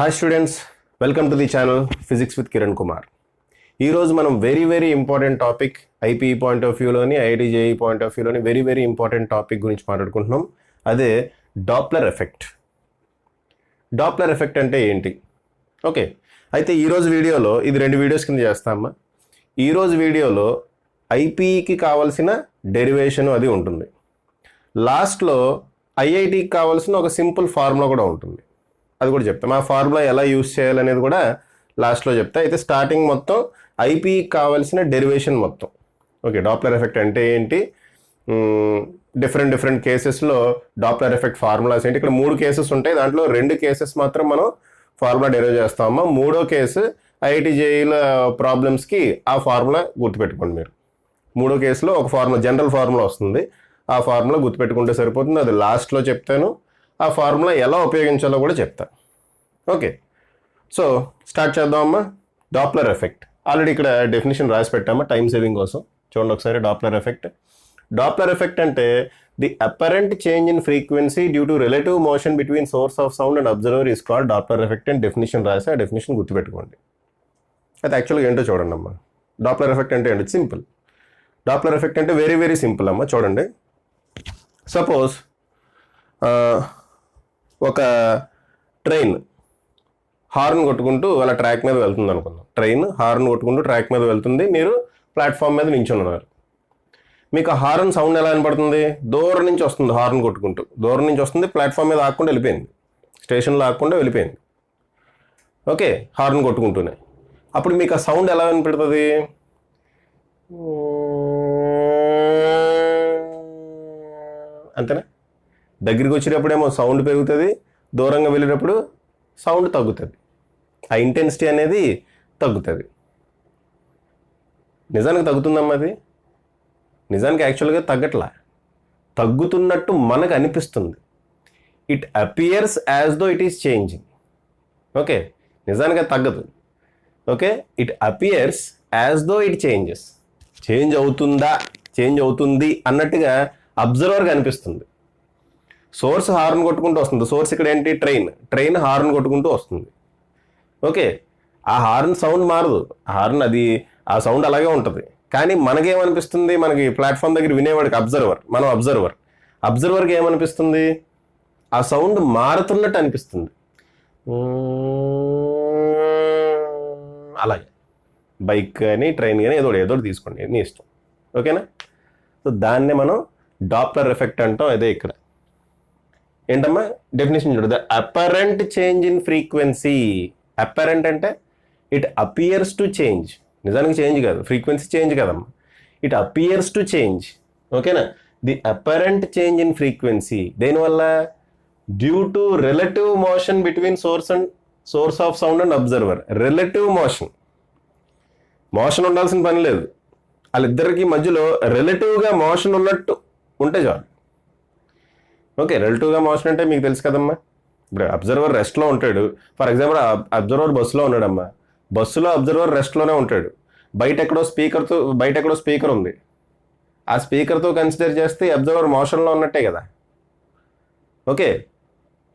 Hi students, welcome to the channel physics with Kiran Kumar. ఈరోజు మనం very important topic IPE point of వ్యూలోని IIT JEE point of వ్యూలోని very important topic గురించి మాట్లాడుకుంటున్నాం. అదే డాప్లర్ ఎఫెక్ట్. డాప్లర్ ఎఫెక్ట్ అంటే ఏంటి? ఓకే, అయితే ఈరోజు వీడియోలో ఇది 2 వీడియోస్ కింద చేస్తామా. ఈరోజు వీడియోలో ఐపీఈకి కావాల్సిన డెరివేషన్ అది ఉంటుంది. లాస్ట్లో ఐఐటికి కావాల్సిన ఒక సింపుల్ ఫార్ములా కూడా ఉంటుంది, అది కూడా చెప్తాం. ఆ ఫార్ములా ఎలా యూస్ చేయాలనేది కూడా లాస్ట్లో చెప్తా. అయితే స్టార్టింగ్ మొత్తం ఐపీఈకి కావాల్సిన డెరివేషన్ మొత్తం. ఓకే, డాప్లర్ ఎఫెక్ట్ అంటే ఏంటి, డిఫరెంట్ కేసెస్లో డాప్లర్ ఎఫెక్ట్ ఫార్ములాస్ ఏంటి. ఇక్కడ 3 కేసెస్ ఉంటాయి, దాంట్లో 2 కేసెస్ మాత్రం మనం ఫార్ములా డెరైవ్ చేస్తామా. 3వ కేసు ఐఐటి జేఈల ప్రాబ్లమ్స్కి ఆ ఫార్ములా గుర్తుపెట్టుకోండి మీరు. 3వ కేసులో ఒక ఫార్ములా, జనరల్ ఫార్ములా వస్తుంది, ఆ ఫార్ములా గుర్తుపెట్టుకుంటే సరిపోతుంది. అది లాస్ట్లో చెప్తాను. ఆ ఫార్ములా ఎలా ఉపయోగించాలో కూడా చెప్తా. ఓకే, సో స్టార్ట్ చేద్దామమ్మా. డాప్లర్ ఎఫెక్ట్ ఆల్రెడీ ఇక్కడ డెఫినేషన్ రాసి పెట్టామా టైం సేవింగ్ కోసం. చూడండి ఒకసారి. డాప్లర్ ఎఫెక్ట్ అంటే the apparent change in frequency due to relative motion between source of sound and observer is called Doppler effect అని డెఫినేషన్ రాసి ఆ డెఫినేషన్ గుర్తుపెట్టుకోండి. అయితే యాక్చువల్గా ఏంటో చూడండి అమ్మా. డాప్లర్ ఎఫెక్ట్ అంటే ఏంటి? సింపుల్. డాప్లర్ ఎఫెక్ట్ అంటే వెరీ సింపుల్ అమ్మా. చూడండి, సపోజ్ ఒక ట్రైన్ హార్న్ కొట్టుకుంటూ అలా ట్రాక్ మీద వెళ్తుంది అనుకుందాం. ట్రైన్ హార్న్ కొట్టుకుంటూ ట్రాక్ మీద వెళ్తుంది, మీరు ప్లాట్ఫామ్ మీద నించుని ఉన్నారు. మీకు ఆ హార్న్ సౌండ్ ఎలా వినపడుతుంది? దూరం నుంచి వస్తుంది, హార్న్ కొట్టుకుంటూ దూరం నుంచి వస్తుంది, ప్లాట్ఫామ్ మీద ఆకుండా వెళ్ళిపోయింది, స్టేషన్లో ఆకుండా వెళ్ళిపోయింది. ఓకే, హార్న్ కొట్టుకుంటూనే. అప్పుడు మీకు ఆ సౌండ్ ఎలా వినపడుతుంది? అంతేనా? దగ్గరికి వచ్చేటప్పుడేమో సౌండ్ పెరుగుతుంది, దూరంగా వెళ్ళేటప్పుడు సౌండ్ తగ్గుతుంది, ఆ ఇంటెన్సిటీ అనేది తగ్గుతుంది. నిజానికి తగ్గుతుందమ్మా అది? నిజానికి యాక్చువల్గా తగ్గట్లా, తగ్గుతున్నట్టు మనకు అనిపిస్తుంది. It appears as though it is changing. Okay, నిజానికి అది తగ్గదు. Okay, it appears as though it changes. Change అవుతుంది అన్నట్టుగా అబ్జర్వర్గా అనిపిస్తుంది. సోర్స్ హార్న్ కొట్టుకుంటూ వస్తుంది. సోర్స్ ఇక్కడ ఏంటి? ట్రైన్ హార్న్ కొట్టుకుంటూ వస్తుంది. ఓకే, ఆ హార్న్ సౌండ్ మారదు, హార్న్ అది ఆ సౌండ్ అలాగే ఉంటుంది. కానీ మనకేమనిపిస్తుంది? మనకి ప్లాట్ఫామ్ దగ్గర వినేవాడికి మనం అబ్జర్వర్కి ఏమనిపిస్తుంది? ఆ సౌండ్ మారుతున్నట్టు అనిపిస్తుంది. అలాగే బైక్ కానీ ట్రైన్ కానీ ఏదో తీసుకోండి, నీ ఇష్టం. ఓకేనా? సో దాన్నే మనం డాప్లర్ ఎఫెక్ట్ అంటాం. అదే ఇక్కడ ఏంటమ్మా డెఫినేషన్ చూడదు. Apparent change in frequency. Apparent అంటే ఇట్ అపియర్స్ టు చేంజ్. నిజానికి చేంజ్ కాదు, ఫ్రీక్వెన్సీ చేంజ్ కదమ్మా, ఇట్ అపియర్స్ టు చేంజ్. ఓకేనా? The apparent change in frequency దేనివల్ల? Due to relative motion between source of sound and observer. Relative motion ఉండాల్సిన పని లేదు, వాళ్ళిద్దరికి మధ్యలో రిలేటివ్గా మోషన్ ఉన్నట్టు ఉంటే చాలు. ఓకే, రిలేటివ్గా మోషన్ అంటే మీకు తెలుసు కదమ్మా. ఇప్పుడు అబ్జర్వర్ రెస్ట్లో ఉంటాడు. ఫర్ ఎగ్జాంపుల్ అబ్జర్వర్ బస్సులో ఉన్నాడమ్మా, బస్సులో అబ్జర్వర్ రెస్ట్లోనే ఉంటాడు. బయట ఎక్కడో స్పీకర్ ఉంది, ఆ స్పీకర్తో కన్సిడర్ చేస్తే అబ్జర్వర్ మోషన్లో ఉన్నట్టే కదా. ఓకే,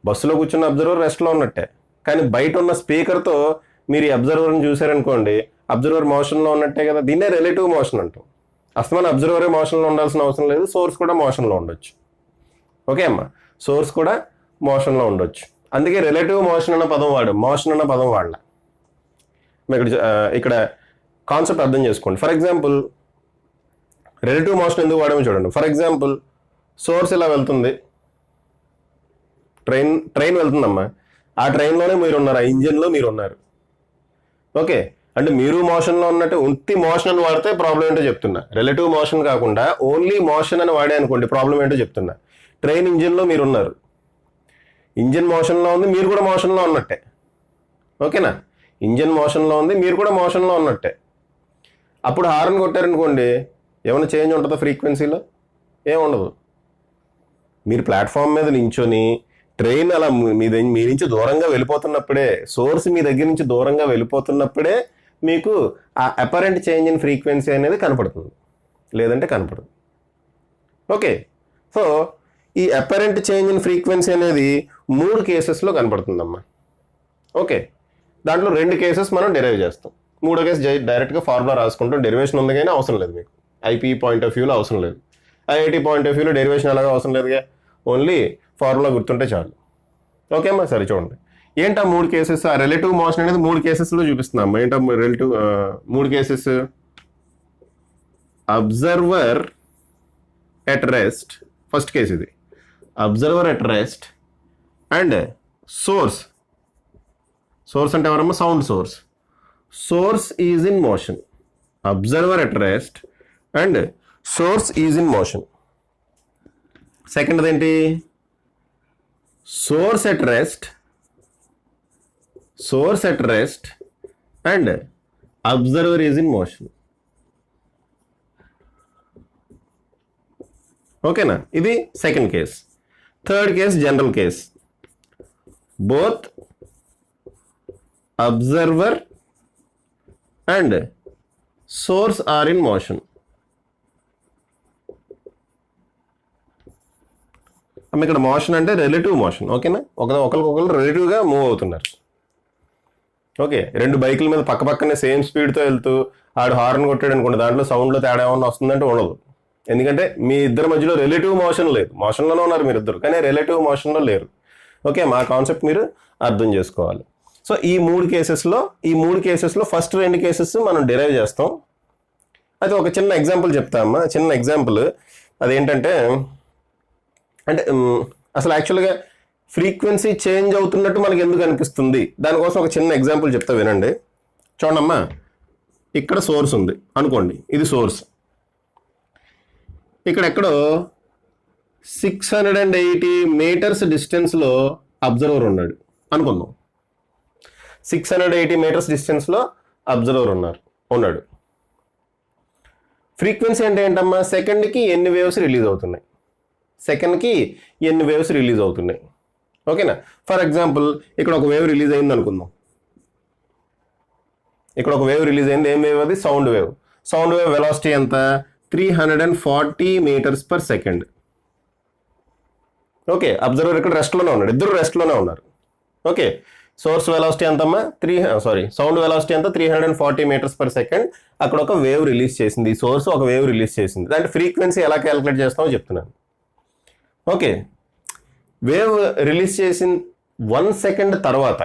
బస్సులో కూర్చున్న అబ్జర్వర్ రెస్ట్లో ఉన్నట్టే, కానీ బయట ఉన్న స్పీకర్తో మీరు ఈ అబ్జర్వర్ని చూసారనుకోండి, అబ్జర్వర్ మోషన్లో ఉన్నట్టే కదా. దీన్నే రిలేటివ్ మోషన్ అంటాం. అస్తమానం అబ్జర్వరే మోషన్లో ఉండాల్సిన అవసరం లేదు, సోర్స్ కూడా మోషన్లో ఉండొచ్చు. ఓకే అమ్మా, సోర్స్ కూడా మోషన్లో ఉండొచ్చు. అందుకే రిలేటివ్ మోషన్ అన్న పదం వాడలా. ఇక్కడ కాన్సెప్ట్ అర్థం చేసుకోండి. ఫర్ ఎగ్జాంపుల్ రిలేటివ్ మోషన్ ఎందుకు వాడమో చూడండి. ఫర్ ఎగ్జాంపుల్ సోర్స్ ఇలా వెళ్తుంది, ట్రైన్ వెళ్తుందమ్మా, ఆ ట్రైన్లోనే మీరు ఉన్నారు, ఆ ఇంజిన్లో మీరు ఉన్నారు. ఓకే, అంటే మీరు మోషన్లో ఉన్నట్టు ఉత్తి మోషన్ అని వాడితే ప్రాబ్లం ఏంటో చెప్తున్నా. రిలేటివ్ మోషన్ కాకుండా ఓన్లీ మోషన్ అని వాడే అనుకోండి, ప్రాబ్లం ఏంటో చెప్తున్నా. ట్రైన్ ఇంజిన్లో మీరు ఉన్నారు, ఇంజిన్ మోషన్లో ఉంది, మీరు కూడా మోషన్లో ఉన్నట్టే. ఓకేనా? ఇంజిన్ మోషన్లో ఉంది, మీరు కూడా మోషన్లో ఉన్నట్టే. అప్పుడు హార్న్ కొట్టారనుకోండి, ఏమైనా చేంజ్ ఉంటుందో ఫ్రీక్వెన్సీలో? ఏముండదు. మీరు ప్లాట్ఫామ్ మీద నించొని ట్రైన్ అలా మీ నుంచి దూరంగా వెళ్ళిపోతున్నప్పుడే, సోర్స్ మీ దగ్గర నుంచి దూరంగా వెళ్ళిపోతున్నప్పుడే మీకు ఆ అపరెంట్ చేంజ్ ఇన్ ఫ్రీక్వెన్సీ అనేది కనపడుతుంది, లేదంటే కనపడదు. ఓకే, సో ఈ అపరెంట్ చేంజ్ ఇన్ ఫ్రీక్వెన్సీ అనేది 3 కేసెస్లో కనపడుతుందమ్మా. ఓకే, దాంట్లో 2 కేసెస్ మనం డెరైవ్ చేస్తాం. 3వ కేసు డైరెక్ట్గా ఫార్ములా రాసుకుంటాం. డెరివేషన్ ఉంది కానీ అవసరం లేదు మీకు. ఐపీ పాయింట్ ఆఫ్ వ్యూలో అవసరం లేదు. ఐఐటి పాయింట్ ఆఫ్ వ్యూలో డెరివేషన్ ఎలాగో అవసరం లేదుగా, ఓన్లీ ఫార్ములా గుర్తుంటే చాలు. ఓకే అమ్మా, సరే చూడండి. ఏంటా 3 కేసెస్? ఆ రిలేటివ్ మోషన్ అనేది 3 కేసెస్లో చూపిస్తున్నాం. ఏంటా relative 3 cases? Observer at rest, first case ఇది. Observer at rest and source. Source అంటే ఎవరమ్మా? Sound source. Source is in motion. Observer at rest and source is in motion. Second ఏంటి? Source at rest, source at rest and observer is in motion. ఓకేనా? ఇది second case. Third case general case. Both observer and source are in motion. ఇక్కడ motion అంటే relative motion. ఓకేనా? ఒకరికొకరు రిలేటివ్గా move అవుతున్నారు. Okay, 2 బైకుల మీద పక్క పక్కనే సేమ్ స్పీడ్తో వెళ్తూ ఆడు హార్న్ కొట్టాడు అనుకోండి, దాంట్లో సౌండ్లో తేడా ఏమన్నా వస్తుందంటే ఉండదు. ఎందుకంటే మీ ఇద్దరి మధ్యలో రిలేటివ్ మోషన్ లేదు. మోషన్లోనే ఉన్నారు మీరు ఇద్దరు, కానీ రిలేటివ్ మోషన్లో లేరు. ఓకే, మా కాన్సెప్ట్ మీరు అర్థం చేసుకోవాలి. సో ఈ 3 కేసెస్లో ఫస్ట్ 2 కేసెస్ మనం డిరైవ్ చేస్తాం. అయితే ఒక చిన్న ఎగ్జాంపుల్ చెప్తామా. చిన్న ఎగ్జాంపుల్ అదేంటంటే, అంటే అసలు యాక్చువల్గా ఫ్రీక్వెన్సీ చేంజ్ అవుతున్నట్టు మనకి ఎందుకు అనిపిస్తుంది, దానికోసం ఒక చిన్న ఎగ్జాంపుల్ చెప్తా వినండి. చూడమ్మా, ఇక్కడ సోర్స్ ఉంది అనుకోండి, ఇది సోర్స్. ఇక్కడ ఎక్కడో 680 మీటర్స్ డిస్టెన్స్లో అబ్జర్వర్ ఉన్నాడు అనుకుందాం. 680 మీటర్స్ డిస్టెన్స్లో అబ్జర్వర్ ఉన్నాడు. ఫ్రీక్వెన్సీ అంటే ఏంటమ్మా? సెకండ్కి ఎన్ని వేవ్స్ రిలీజ్ అవుతున్నాయి, సెకండ్కి ఎన్ని వేవ్స్ రిలీజ్ అవుతున్నాయి. ఓకేనా? ఫర్ ఎగ్జాంపుల్ ఇక్కడ ఒక వేవ్ రిలీజ్ అయింది అనుకుందాం. ఇక్కడ ఒక వేవ్ రిలీజ్ అయింది. ఏం వేవ్ అది? Sound wave. Sound wave velocity ఎంత? 340 metres per second. Okay, observer ఇక్కడ రెస్ట్లోనే ఉన్నాడు, ఇద్దరు రెస్ట్లోనే ఉన్నారు. ఓకే, సోర్స్ వెలాసిటీ ఎంతమ్మా? సౌండ్ వెలాసిటీ ఎంత? 340 మీటర్స్ పర్ సెకండ్. అక్కడ ఒక వేవ్ రిలీజ్ చేసింది, ఈ సోర్స్ ఒక వేవ్ రిలీజ్ చేసింది. దాంట్లో ఫ్రీక్వెన్సీ ఎలా క్యాలిక్యులేట్ చేస్తామో చెప్తున్నాను. ఓకే, వేవ్ రిలీజ్ చేసిన 1 సెకండ్ తర్వాత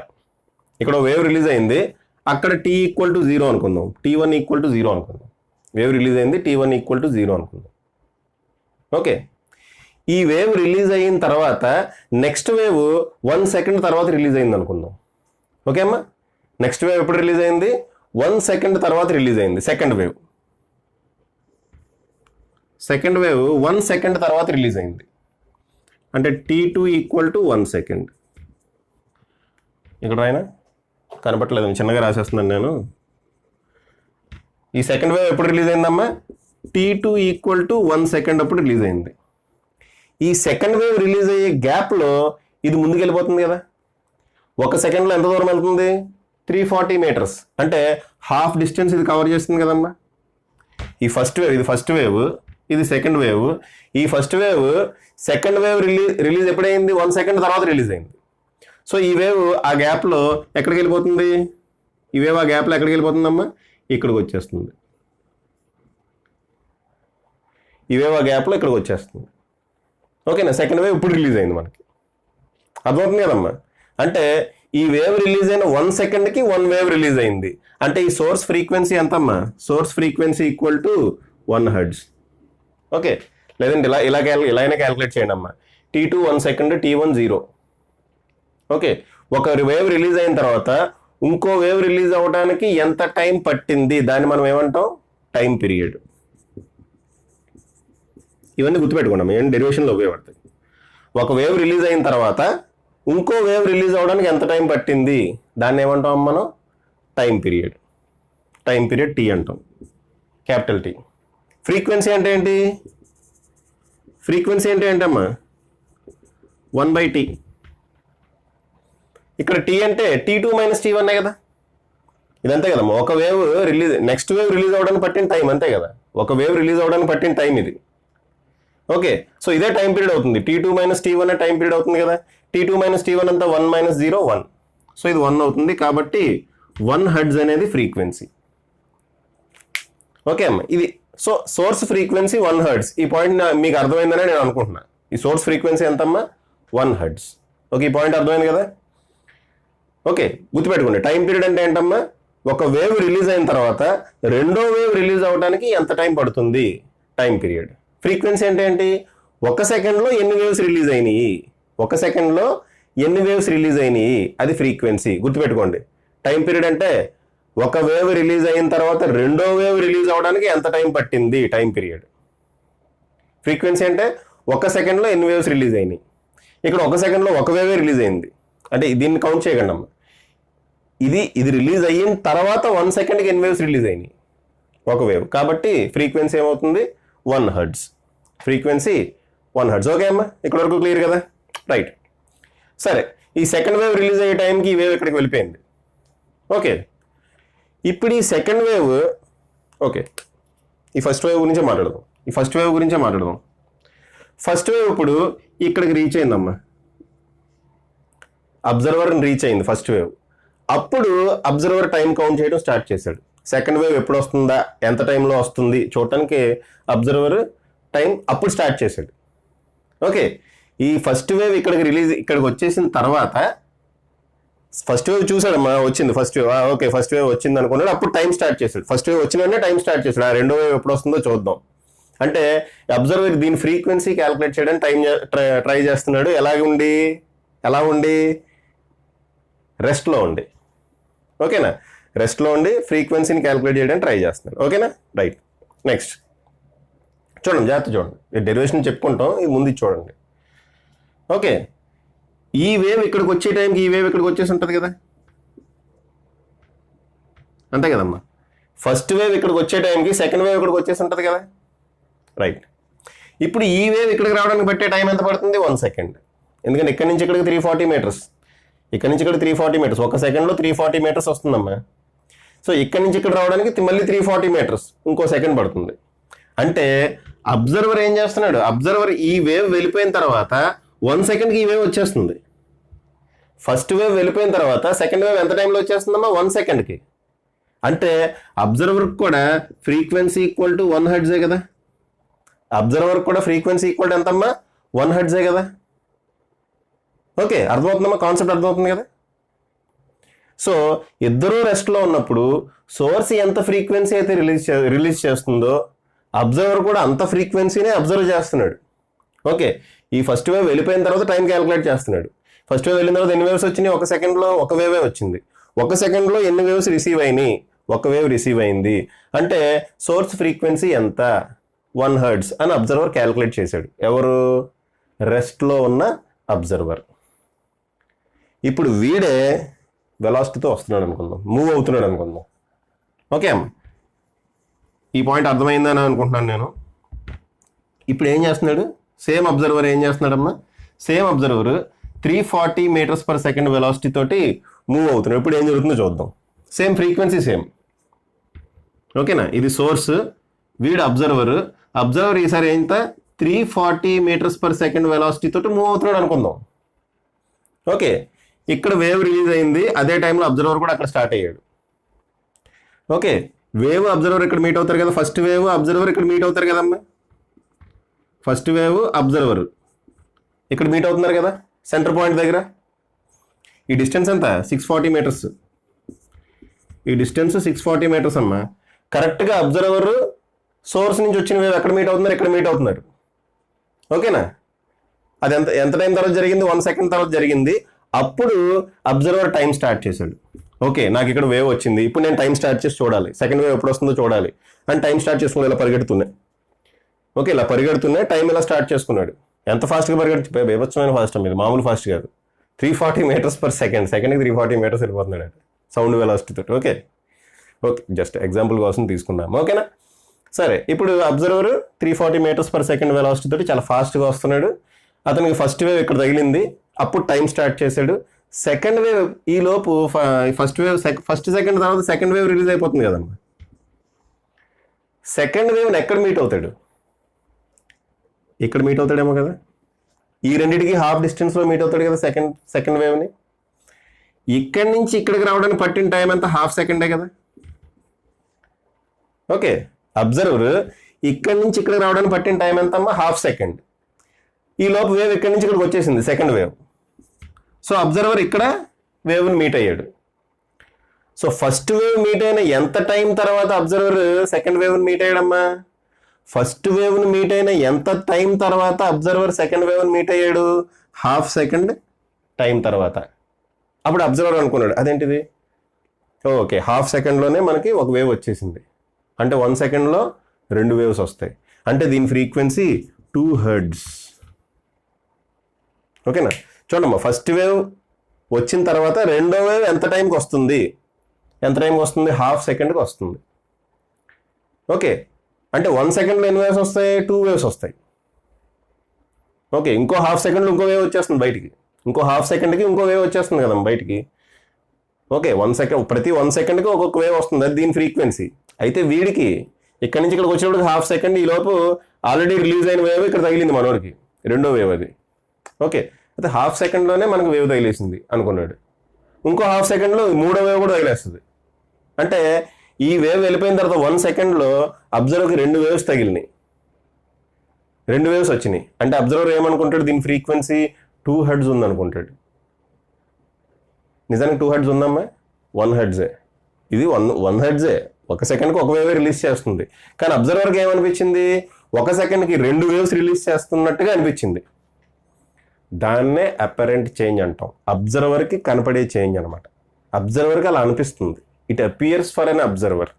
ఇక్కడ వేవ్ రిలీజ్ అయింది. అక్కడ t = 0 అనుకుందాం, t1 = 0 అనుకుందాం. వేవ్ రిలీజ్ అయింది, t1 = 0 అనుకుందాం. ఓకే, ఈ వేవ్ రిలీజ్ అయిన తర్వాత నెక్స్ట్ వేవ్ 1 సెకండ్ తర్వాత రిలీజ్ అయింది అనుకుందాం. ఓకే అమ్మా, నెక్స్ట్ వేవ్ ఎప్పుడు రిలీజ్ అయింది? 1 సెకండ్ తర్వాత రిలీజ్ అయింది. సెకండ్ వేవ్ 1 సెకండ్ తర్వాత రిలీజ్ అయింది. అంటే t2 = 1 సెకండ్. ఇక్కడ రాయినా కనపట్లేదు, చిన్నగా రాసేస్తున్నాను నేను. ఈ సెకండ్ వేవ్ ఎప్పుడు రిలీజ్ అయిందమ్మా? t2 = 1 సెకండ్ అప్పుడు రిలీజ్ అయింది. ఈ సెకండ్ వేవ్ రిలీజ్ అయ్యే గ్యాప్లో ఇది ముందుకు వెళ్ళిపోతుంది కదా. 1 సెకండ్లో ఎంత దూరం వెళ్తుంది? 340 మీటర్స్. అంటే హాఫ్ డిస్టెన్స్ ఇది కవర్ చేస్తుంది కదమ్మా. ఈ ఫస్ట్ వేవ్, ఇది ఫస్ట్ వేవ్, ఇది సెకండ్ వేవ్. ఈ first wave second wave release ఎప్పుడైంది? 1 సెకండ్ తర్వాత రిలీజ్ అయింది. సో ఈ వేవ్ ఆ గ్యాప్లో ఎక్కడికి వెళ్ళిపోతుంది? ఈ వేవ్ ఆ గ్యాప్లో ఎక్కడికి వెళ్ళిపోతుందమ్మా? ఇక్కడికి వచ్చేస్తుంది. ఈ వేవ్ ఆ గ్యాప్లో ఇక్కడికి వచ్చేస్తుంది. ఓకేనా? సెకండ్ వేవ్ ఇప్పుడు రిలీజ్ అయింది మనకి. అర్థమవుతుంది కదమ్మా. అంటే ఈ వేవ్ రిలీజ్ అయిన 1 సెకండ్కి 1 వేవ్ రిలీజ్ అయింది. అంటే ఈ సోర్స్ ఫ్రీక్వెన్సీ ఎంతమ్మా? Source frequency = 1 hertz. ఓకే, లేదంటే ఇలా అయినా క్యాలిక్యులేట్ చేయండి అమ్మా. t2 1 second, t1 0. ఓకే, ఒక వేవ్ రిలీజ్ అయిన తర్వాత ఇంకో వేవ్ రిలీజ్ అవ్వడానికి ఎంత టైం పట్టింది, దాన్ని మనం ఏమంటాం? Time period. ఇవన్నీ గుర్తుపెట్టుకున్నాం, ఏం డెరివేషన్లో ఉపయోగపడతాయి. ఒక వేవ్ రిలీజ్ అయిన తర్వాత ఇంకో వేవ్ రిలీజ్ అవ్వడానికి ఎంత టైం పట్టింది, దాన్ని ఏమంటాం మనం? Time period. Time period T అంటాం, క్యాపిటల్ టీ. ఫ్రీక్వెన్సీ అంటే ఏంటి? ఫ్రీక్వెన్సీ అంటే ఏంటమ్మా? 1/t. ఇక్కడ టీ అంటే t2 - t1 కదా. ఇదంతే కదమ్మా. ఒక wave release, next wave release అవ్వడానికి పట్టిన టైం అంతే కదా. ఒక వేవ్ రిలీజ్ అవ్వడానికి పట్టిన టైం ఇది. ఓకే, సో ఇదే టైం పీరియడ్ అవుతుంది. t2 - t1 టైం పీరియడ్ అవుతుంది కదా. t2 - t1 అంతా 1 - 0 1. సో ఇది 1 అవుతుంది కాబట్టి 1 హెర్ట్జ్ అనేది ఫ్రీక్వెన్సీ. ఓకే అమ్మా, ఇది సో సోర్స్ ఫ్రీక్వెన్సీ 1 హెర్ట్జ్. ఈ పాయింట్ మీకు అర్థమైందని నేను అనుకుంటున్నా. ఈ సోర్స్ ఫ్రీక్వెన్సీ ఎంతమ్మా? 1 హెర్ట్జ్. ఓకే, ఈ పాయింట్ అర్థమైంది కదా? ఓకే, గుర్తుపెట్టుకోండి. టైం పీరియడ్ అంటే ఏంటమ్మా? ఒక వేవ్ రిలీజ్ అయిన తర్వాత రెండో వేవ్ రిలీజ్ అవ్వడానికి ఎంత టైం పడుతుంది, టైం పీరియడ్. ఫ్రీక్వెన్సీ అంటే ఏంటి? 1 సెకండ్లో ఎన్ని వేవ్స్ రిలీజ్ అయినాయి, 1 సెకండ్లో ఎన్ని వేవ్స్ రిలీజ్ అయినాయి, అది ఫ్రీక్వెన్సీ. గుర్తుపెట్టుకోండి. టైం పీరియడ్ అంటే ఒక వేవ్ రిలీజ్ అయిన తర్వాత రెండో వేవ్ రిలీజ్ అవ్వడానికి ఎంత టైం పట్టింది, టైం పీరియడ్. ఫ్రీక్వెన్సీ అంటే 1 సెకండ్లో ఎన్ని వేవ్స్ రిలీజ్ అయినాయి. ఇక్కడ 1 సెకండ్లో ఒక వేవే రిలీజ్ అయింది అంటే దీన్ని కౌంట్ చేయకండి అమ్మ. ఇది రిలీజ్ అయిన తర్వాత 1 సెకండ్కి ఎన్ని వేవ్స్ రిలీజ్ అయినాయి, ఒక వేవ్. కాబట్టి ఫ్రీక్వెన్సీ ఏమవుతుంది? 1 హెర్ట్జ్. Frequency 1 hertz. ఓకే అమ్మా, ఇక్కడ వరకు క్లియర్ కదా? రైట్. సరే, ఈ సెకండ్ వేవ్ రిలీజ్ అయ్యే టైంకి ఈ వేవ్ ఇక్కడికి వెళ్ళిపోయింది. ఓకే, ఇప్పుడు ఈ సెకండ్ వేవ్, ఓకే ఈ ఫస్ట్ వేవ్ గురించే మాట్లాడదాం. ఫస్ట్ వేవ్ ఇప్పుడు ఇక్కడికి రీచ్ అయిందమ్మా, అబ్జర్వర్ని రీచ్ అయింది ఫస్ట్ వేవ్. అప్పుడు అబ్జర్వర్ టైం కౌంట్ చేయడం స్టార్ట్ చేశాడు. సెకండ్ వేవ్ ఎప్పుడు వస్తుందా, ఎంత టైంలో వస్తుంది చూడటానికి అబ్జర్వర్ టైం అప్పుడు స్టార్ట్ చేశాడు. ఓకే, ఈ ఫస్ట్ వేవ్ ఇక్కడికి వచ్చేసిన తర్వాత ఫస్ట్ వేవ్ చూసాడమ్మా, వచ్చింది first wave. Okay, first wave వచ్చింది అనుకున్నాడు. అప్పుడు టైం స్టార్ట్ చేశాడు. ఫస్ట్ వేవ్ వచ్చిన టైం స్టార్ట్ చేశాడు. ఆ రెండో వేవ్ ఎప్పుడు వస్తుందో చూద్దాం అంటే అబ్జర్వర్ దీని ఫ్రీక్వెన్సీ క్యాలిక్యులేట్ చేయడానికి ట్రై చేస్తున్నాడు. ఎలా ఉండి రెస్ట్లో ఉండి. ఓకేనా? రెస్ట్లో ఉండి ఫ్రీక్వెన్సీని క్యాలిక్యులేట్ చేయడానికి ట్రై చేస్తున్నాడు. ఓకేనా? రైట్. నెక్స్ట్ చూడండి, జాగ్రత్త చూడండి. డెరివేషన్ చెప్పుకుంటాం, ఇది ముందు చూడండి. ఓకే, ఈ వేవ్ ఇక్కడికి వచ్చే టైంకి ఈ వేవ్ ఇక్కడికి వచ్చేసి ఉంటుంది కదా, అంతే కదమ్మా. ఫస్ట్ వేవ్ ఇక్కడికి వచ్చే టైంకి సెకండ్ వేవ్ ఇక్కడికి వచ్చేసి ఉంటుంది కదా. రైట్. ఇప్పుడు ఈ వేవ్ ఇక్కడికి రావడానికి పట్టే టైం ఎంత పడుతుంది? 1 సెకండ్. ఎందుకంటే ఇక్కడి నుంచి ఇక్కడికి 340 మీటర్స్, ఇక్కడ నుంచి ఇక్కడ 340 మీటర్స్. 1 సెకండ్లో 340 మీటర్స్ వస్తుందమ్మా. సో ఇక్కడ నుంచి ఇక్కడ రావడానికి మళ్ళీ 340 మీటర్స్, ఇంకో సెకండ్ పడుతుంది. అంటే అబ్జర్వర్ ఏం చేస్తున్నాడు? అబ్జర్వర్ ఈ వేవ్ వెళ్ళిపోయిన తర్వాత 1 సెకండ్కి ఈ వేవ్ వచ్చేస్తుంది. ఫస్ట్ వేవ్ వెళ్ళిపోయిన తర్వాత సెకండ్ వేవ్ ఎంత టైంలో వచ్చేస్తుందమ్మా? 1 సెకండ్కి. అంటే అబ్జర్వర్కి కూడా ఫ్రీక్వెన్సీ ఈక్వల్ టు 1 హెర్ట్జే కదా. అబ్జర్వర్కి కూడా ఫ్రీక్వెన్సీ ఈక్వల్ టు ఎంతమ్మా? 1 హెర్ట్జే కదా. ఓకే, అర్థమవుతుందమ్మా? కాన్సెప్ట్ అర్థమవుతుంది కదా. సో ఇద్దరూ రెస్ట్లో ఉన్నప్పుడు సోర్స్ ఎంత ఫ్రీక్వెన్సీ అయితే రిలీజ్ చేస్తుందో అబ్జర్వర్ కూడా అంత ఫ్రీక్వెన్సీనే అబ్జర్వ్ చేస్తున్నాడు. ఓకే, ఈ ఫస్ట్ వేవ్ వెళ్ళిపోయిన తర్వాత టైం క్యాలిక్యులేట్ చేస్తున్నాడు. ఫస్ట్ వేవ్ వెళ్ళిన తర్వాత ఎన్ని వేవ్స్ వచ్చినాయి? 1 సెకండ్లో ఒక వేవే వచ్చింది. 1 సెకండ్లో ఎన్ని వేవ్స్ రిసీవ్ అయినాయి? ఒక వేవ్ రిసీవ్ అయింది. అంటే సోర్స్ ఫ్రీక్వెన్సీ ఎంత? 1 హెర్ట్జ్ అని అబ్జర్వర్ క్యాలిక్యులేట్ చేశాడు. ఎవరు? రెస్ట్లో ఉన్న అబ్జర్వర్. ఇప్పుడు వీడే వెలాసిటీతో వస్తున్నాడు అనుకుందాం, మూవ్ అవుతున్నాడు అనుకుందాం. ఓకే అమ్మ, ఈ పాయింట్ అర్థమైందని అనుకుంటున్నాను నేను. ఇప్పుడు ఏం చేస్తున్నాడు? సేమ్ అబ్జర్వర్ ఏం చేస్తున్నాడమ్మా? Same observer 340 metres per second velocity తోటి మూవ్ అవుతున్నాడు. ఇప్పుడు ఏం జరుగుతుందో చూద్దాం. Same frequency same. ఓకేనా? ఇది సోర్స్, వీడు అబ్జర్వర్ ఈసారి ఎంత? 340 మీటర్స్ పర్ సెకండ్ వెలాసిటీ తోటి మూవ్ అవుతున్నాడు అనుకుందాం. ఓకే, ఇక్కడ వేవ్ రిలీజ్ అయింది. అదే టైంలో అబ్జర్వర్ కూడా అక్కడ స్టార్ట్ అయ్యాడు. ఓకే, వేవ్ అబ్జర్వర్ ఇక్కడ మీట్ అవుతారు కదా. ఫస్ట్ వేవ్ అబ్జర్వర్ ఇక్కడ మీట్ అవుతారు కదమ్మా. ఫస్ట్ వేవ్ అబ్జర్వర్ ఇక్కడ మీట్ అవుతున్నారు కదా సెంటర్ పాయింట్ దగ్గర. ఈ డిస్టెన్స్ ఎంత? 640 మీటర్స్. ఈ డిస్టెన్స్ 640 మీటర్స్ అమ్మా. కరెక్ట్గా అబ్జర్వర్ సోర్స్ నుంచి వచ్చిన వేవ్ ఎక్కడ మీట్ అవుతున్నారు? ఇక్కడ మీట్ అవుతున్నారు. ఓకేనా? అది ఎంత టైం తర్వాత జరిగింది? 1 సెకండ్ తర్వాత జరిగింది. అప్పుడు అబ్జర్వర్ టైం స్టార్ట్ చేశాడు. ఓకే, నాకు ఇక్కడ వేవ్ వచ్చింది, ఇప్పుడు నేను టైం స్టార్ట్ చేసి చూడాలి, సెకండ్ వేవ్ ఎప్పుడు వస్తుందో చూడాలి అని టైం స్టార్ట్ చేసుకుని ఇలా పరిగెడుతున్నాయి. ఓకే, ఇలా పరిగెడుతున్నాయి, టైం ఇలా స్టార్ట్ చేసుకున్నాడు. ఎంత ఫాస్ట్గా బేబచ్చమైన ఫాస్ట్ మీరు, మామూలు ఫాస్ట్ కాదు. 340 మీటర్స్ పర్ సెకండ్, సెకండ్కి 340 మీటర్స్ వెళ్ళిపోతున్నాడు సౌండ్ వెలాసిటీ తోటి. ఓకే, జస్ట్ ఎగ్జాంపుల్ కోసం తీసుకున్నాము. ఓకేనా? సరే, ఇప్పుడు observer 340 metres per second velocity తోటి చాలా ఫాస్ట్గా వస్తున్నాడు. అతనికి ఫస్ట్ వేవ్ ఇక్కడ తగిలింది, అప్పుడు టైం స్టార్ట్ చేశాడు. సెకండ్ వేవ్ ఈ లోపు ఫస్ట్ సెకండ్ తర్వాత సెకండ్ వేవ్ రిలీజ్ అయిపోతుంది కదమ్మా. సెకండ్ వేవ్ని ఎక్కడ మీట్ అవుతాడు? ఇక్కడ మీట్ అవుతాడేమో కదా. ఈ రెండింటికి హాఫ్ డిస్టెన్స్లో మీట్ అవుతాడు కదా సెకండ్ వేవ్ని. ఇక్కడి నుంచి ఇక్కడికి రావడానికి పట్టిన టైం ఎంత? హాఫ్ సెకండే కదా. ఓకే, అబ్జర్వర్ ఇక్కడి నుంచి ఇక్కడికి రావడానికి పట్టిన టైం ఎంత అమ్మా? Half second. ఈ లోపు వేవ్ ఇక్కడి నుంచి ఇక్కడికి వచ్చేసింది, సెకండ్ వేవ్. సో అబ్జర్వర్ ఇక్కడ వేవ్ని మీట్ అయ్యాడు. సో ఫస్ట్ వేవ్ మీట్ అయిన ఎంత టైం తర్వాత అబ్జర్వర్ సెకండ్ వేవ్ని మీట్ అయ్యాడమ్మా? ఫస్ట్ వేవ్ని మీట్ అయిన ఎంత టైం తర్వాత అబ్జర్వర్ సెకండ్ వేవ్ని మీట్ అయ్యాడు? హాఫ్ సెకండ్ టైం తర్వాత. అప్పుడు అబ్జర్వర్ అనుకున్నాడు అదేంటిది, ఓకే హాఫ్ సెకండ్లోనే మనకి ఒక వేవ్ వచ్చేసింది, అంటే 1 సెకండ్లో 2 వేవ్స్ వస్తాయి, అంటే దీని ఫ్రీక్వెన్సీ 2 హెర్ట్జ్. ఓకేనా? చూడమ్మా, ఫస్ట్ వేవ్ వచ్చిన తర్వాత రెండో వేవ్ ఎంత టైంకి వస్తుంది? హాఫ్ సెకండ్కి వస్తుంది. ఓకే, అంటే 1 సెకండ్లో ఎన్ని వేవ్స్ వస్తాయి? 2 వేవ్స్ వస్తాయి. ఓకే, ఇంకో హాఫ్ సెకండ్లో ఇంకో వేవ్ వచ్చేస్తుంది బయటికి, ఇంకో హాఫ్ సెకండ్కి ఇంకో వేవ్ వచ్చేస్తుంది కదమ్మా బయటికి. ఓకే, 1 సెకండ్, ప్రతి 1 సెకండ్కి ఒక్కొక్క వేవ్ వస్తుంది, అది దీని ఫ్రీక్వెన్సీ. అయితే వీడికి ఇక్కడి నుంచి ఇక్కడికి వచ్చినప్పుడు హాఫ్ సెకండ్, ఈ లోపు ఆల్రెడీ రిలీజ్ అయిన వేవ్ ఇక్కడ తగిలింది మనోడికి, రెండో వేవ్ అది. ఓకే, అయితే హాఫ్ సెకండ్లోనే మనకు వేవ్ తగిలేసింది అనుకున్నాడు. ఇంకో హాఫ్ సెకండ్లో మూడో వేవ్ కూడా తగిలేస్తుంది. అంటే ఈ వేవ్ వెళ్ళిపోయిన తర్వాత 1 సెకండ్లో అబ్జర్వర్కి 2 వేవ్స్ తగిలినాయి, 2 వేవ్స్ వచ్చినాయి. అంటే అబ్జర్వర్ ఏమనుకుంటాడు? దీని ఫ్రీక్వెన్సీ 2 హెర్ట్జ్ ఉందనుకుంటాడు. నిజానికి 2 హెర్ట్జ్ ఉందమ్మా? 1 హెర్ట్జే. ఇది 1 హెర్ట్జే, 1 సెకండ్కి ఒక వేవ్ రిలీజ్ చేస్తుంది. కానీ అబ్జర్వర్కి ఏమనిపించింది? 1 సెకండ్కి 2 వేవ్స్ రిలీజ్ చేస్తున్నట్టుగా అనిపించింది. దాన్నే అపరెంట్ చేంజ్ అంటాం. అబ్జర్వర్కి కనపడే చేంజ్ అనమాట. అబ్జర్వర్కి అలా అనిపిస్తుంది, it appears for an observer.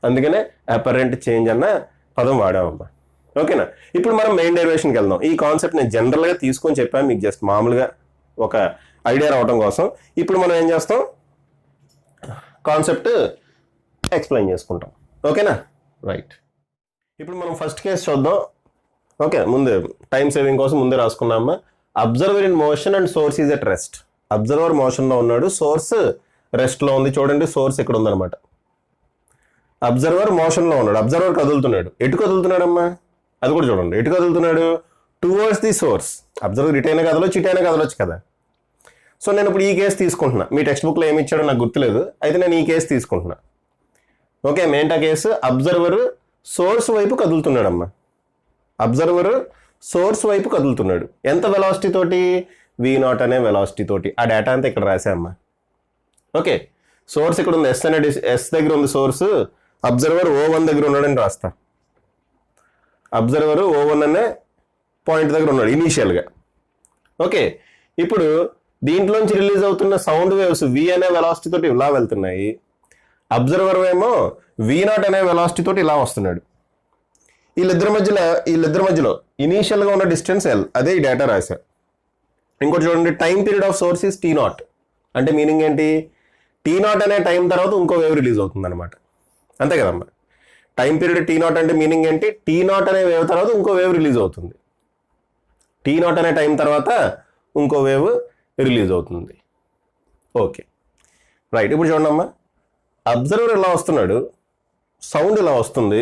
అందుకనే అపరెంట్ చేంజ్ అన్న పదం వాడామమ్మా. ఓకేనా? ఇప్పుడు మనం మెయిన్ డెరివేషన్కి వెళ్దాం. ఈ కాన్సెప్ట్ నేను జనరల్గా తీసుకొని చెప్పాను మీకు, జస్ట్ మామూలుగా ఒక ఐడియా రావడం కోసం. ఇప్పుడు మనం ఏం చేస్తాం? కాన్సెప్ట్ ఎక్స్ప్లెయిన్ చేసుకుంటాం. ఓకేనా? రైట్. ఇప్పుడు మనం ఫస్ట్ కేసు చూద్దాం. ఓకే, ముందే టైం సేవింగ్ కోసం ముందే రాసుకున్నామా. Observer in motion and source is at rest. Observer మోషన్లో ఉన్నాడు, సోర్స్ రెస్ట్లో ఉంది. చూడండి, సోర్స్ ఇక్కడ ఉందన్నమాట. అబ్జర్వర్ మోషన్లో ఉన్నాడు, అబ్జర్వర్ కదులుతున్నాడు. ఎటు కదులుతున్నాడమ్మా? అది కూడా చూడండి, ఎటు కదులుతున్నాడు? Towards the source. అబ్జర్వర్ ఇటైనా కదలొచ్చు, ఇటైనా కదలొచ్చు కదా. సో నేను ఇప్పుడు ఈ కేసు తీసుకుంటున్నా. మీ టెక్స్ట్ బుక్లో ఏమి ఇచ్చాడో నాకు గుర్తులేదు, అయితే నేను ఈ కేసు తీసుకుంటున్నా. ఓకే, ఏంటా కేసు? అబ్జర్వర్ సోర్స్ వైపు కదులుతున్నాడమ్మా. అబ్జర్వర్ సోర్స్ వైపు కదులుతున్నాడు. ఎంత వెలాసిటీ తోటి? V0 అనే వెలాసిటీ తోటి. ఆ డేటా అంతా ఇక్కడ రాసామ్మా. ఓకే, సోర్స్ ఇక్కడ ఉంది, ఎస్ దగ్గర ఉంది సోర్స్. అబ్జర్వర్ O1 దగ్గర ఉన్నాడని రాస్తా. అబ్జర్వర్ O1 అనే పాయింట్ దగ్గర ఉన్నాడు ఇనీషియల్గా. ఓకే, ఇప్పుడు దీంట్లోంచి రిలీజ్ అవుతున్న సౌండ్ వేవ్స్ V అనే వెలాసిటీ తోటి ఇలా వెళ్తున్నాయి. అబ్జర్వర్ ఏమో V0 అనే వెలాసిటీ తోటి ఇలా వస్తున్నాడు. వీళ్ళిద్దరి మధ్యలో ఇనీషియల్గా ఉన్న డిస్టెన్స్ L, అదే ఈ డేటా రాశా. ఇంకోటి చూడండి, time period of swords is T0. అంటే మీనింగ్ ఏంటి? T0 అనే టైం తర్వాత ఇంకో వేవ్ రిలీజ్ అవుతుంది అనమాట. అంతే కదమ్మా. టైం పీరియడ్ T0 అంటే మీనింగ్ ఏంటి? T0 అనే వేవ్ తర్వాత ఇంకో వేవ్ రిలీజ్ అవుతుంది. T0 అనే టైం తర్వాత ఇంకో వేవ్ రిలీజ్ అవుతుంది. Okay, right. ఇప్పుడు చూడండి అమ్మా, అబ్జర్వర్ ఇలా వస్తున్నాడు, సౌండ్ ఇలా వస్తుంది.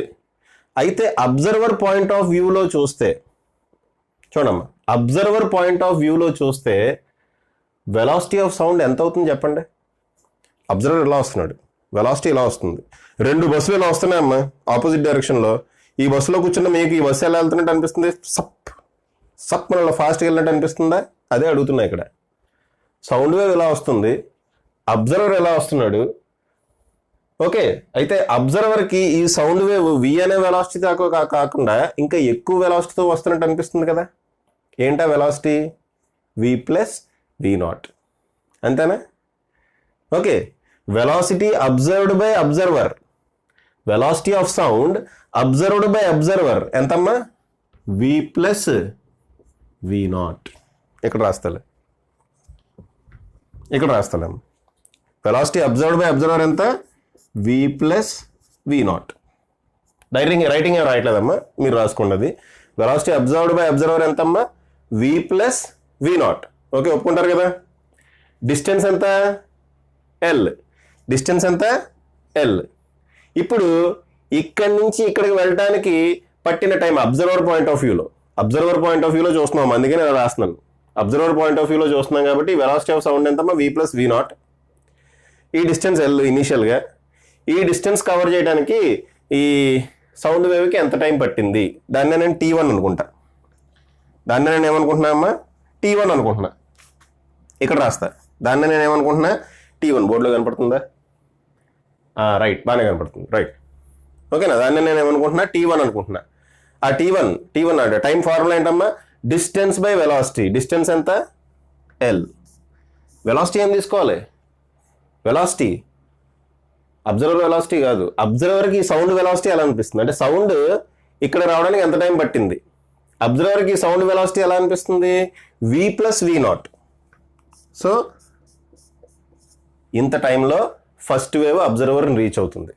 అయితే అబ్జర్వర్ పాయింట్ ఆఫ్ వ్యూలో చూస్తే, చూడమ్మా, అబ్జర్వర్ పాయింట్ ఆఫ్ వ్యూలో చూస్తే వెలాసిటీ ఆఫ్ సౌండ్ ఎంత అవుతుంది చెప్పండి? అబ్జర్వర్ ఇలా వస్తున్నాడు, వెలాసిటీ ఇలా వస్తుంది. 2 బస్సులు ఇలా వస్తున్నాయమ్మా ఆపోజిట్ డైరెక్షన్లో. ఈ బస్సులో కూర్చున్న మీకు ఈ బస్సు ఎలా వెళ్తున్నట్టు అనిపిస్తుంది? సప్ మన ఫాస్ట్గా వెళ్ళినట్టు అనిపిస్తుందా? అదే అడుగుతున్నా ఇక్కడ. సౌండ్ వేవ్ ఇలా వస్తుంది, అబ్జర్వర్ ఎలా వస్తున్నాడు. ఓకే, అయితే అబ్జర్వర్కి ఈ సౌండ్ వేవ్ V అనే వెలాసిటీ దాకా కాకుండా ఇంకా ఎక్కువ వెలాసిటీతో వస్తున్నట్టు అనిపిస్తుంది కదా. ఏంటా వెలాసిటీ? V + V0. అంతేనా? Okay, velocity observed by observer, velocity of sound observed by observer ఎంతమ్మా? V + V0. ఇక్కడ రాస్తాలేమ్మా. వెలాసిటీ అబ్జర్వ్డ్ బై అబ్జర్వర్ ఎంత? V + V0. రైటింగ్ ఏం రాయట్లేదమ్మా, మీరు రాసుకోండి. వెలాసిటీ అబ్జర్వ్డ్ బై అబ్జర్వర్ ఎంతమ్మా? V + V0. ఓకే, ఒప్పుకుంటారు కదా. డిస్టెన్స్ ఎంత? L. డిస్టెన్స్ ఎంత? L. ఇప్పుడు ఇక్కడి నుంచి ఇక్కడికి వెళ్ళడానికి పట్టిన టైం అబ్జర్వర్ పాయింట్ ఆఫ్ వ్యూలో చూస్తున్నాం, అందుకే నేను రాస్తున్నాను. అబ్జర్వర్ పాయింట్ ఆఫ్ వ్యూలో చూస్తున్నాం కాబట్టి వెలాసిటీ ఆఫ్ సౌండ్ ఎంతమ్మా? V + V0. ఈ డిస్టెన్స్ ఎల్ ఇనీషియల్గా. ఈ డిస్టెన్స్ కవర్ చేయడానికి ఈ సౌండ్ వేవ్కి ఎంత టైం పట్టింది, దాన్ని నేను T1 అనుకుంటా. దాన్ని నేను ఏమనుకుంటున్నా అమ్మా, T1 అనుకుంటున్నా. ఇక్కడ రాస్తా. దాన్ని నేను ఏమనుకుంటున్నా, T1. బోర్డులో కనపడుతుందా? రైట్, బాగానే కనపడుతుంది. రైట్, ఓకేనా. దాన్ని నేను ఏమనుకుంటున్నా, T1 అనుకుంటున్నా. ఆ T1 అంటే టైం ఫార్ములా ఏంటమ్మా, డిస్టెన్స్ బై వెలాసిటీ. డిస్టెన్స్ ఎంత, L. వెలాసిటీ ఏం తీసుకోవాలి, వెలాసిటీ, అబ్జర్వర్ వెలాసిటీ కాదు. అబ్జర్వర్కి సౌండ్ వెలాసిటీ ఎలా అనిపిస్తుంది అంటే, సౌండ్ ఇక్కడ రావడానికి ఎంత టైం పట్టింది, అబ్జర్వర్కి సౌండ్ వెలాసిటీ ఎలా అనిపిస్తుంది, V+V0. సో ఇంత టైంలో ఫస్ట్ వేవ్ అబ్జర్వర్ని రీచ్ అవుతుంది.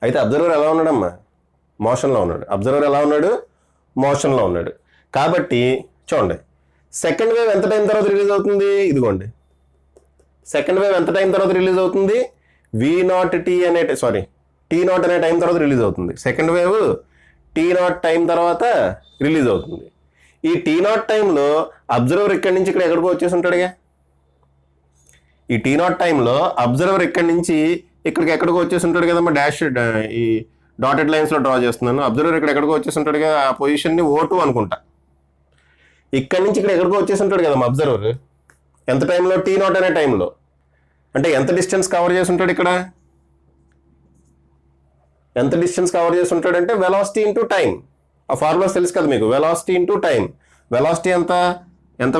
అయితే అబ్జర్వర్ ఎలా ఉన్నాడమ్మా, మోషన్లో ఉన్నాడు. అబ్జర్వర్ ఎలా ఉన్నాడు, మోషన్లో ఉన్నాడు. కాబట్టి చూడండి, సెకండ్ వేవ్ ఎంత టైం తర్వాత రిలీజ్ అవుతుంది, ఇదిగోండి. సెకండ్ వేవ్ ఎంత టైం తర్వాత రిలీజ్ అవుతుంది, T0 అనే టైం తర్వాత రిలీజ్ అవుతుంది. సెకండ్ వేవ్ T0 టైం తర్వాత రిలీజ్ అవుతుంది. ఈ T0 టైంలో అబ్జర్వర్ ఇక్కడి నుంచి ఇక్కడ ఎక్కడికో వచ్చేసి ఉంటాడుగా. ఈ T0 టైంలో అబ్జర్వర్ ఇక్కడి నుంచి ఇక్కడికి ఎక్కడికో వచ్చేసి ఉంటాడు కదమ్మా. డాష్ ఈ డాటెడ్ లైన్స్లో డ్రా చేస్తున్నాను. అబ్జర్వర్ ఇక్కడ ఎక్కడికో వచ్చేసి ఉంటాడు కదా, ఆ పొజిషన్ని O2 అనుకుంటా. ఇక్కడి నుంచి ఇక్కడ ఎక్కడికో వచ్చేసి ఉంటాడు కదమ్మా అబ్జర్వర్. ఎంత టైంలో, T0 అనే టైంలో. అంటే ఎంత డిస్టెన్స్ కవర్ చేసి ఉంటాడు ఇక్కడ, ఎంత డిస్టెన్స్ కవర్ చేసి ఉంటాడంటే వెలాసిటీ ఇంటూ టైం. ఆ ఫార్ములాస్ తెలుసు కదా మీకు, వెలాసిటీ ఇంటూ టైం. వెలాసిటీ ఎంత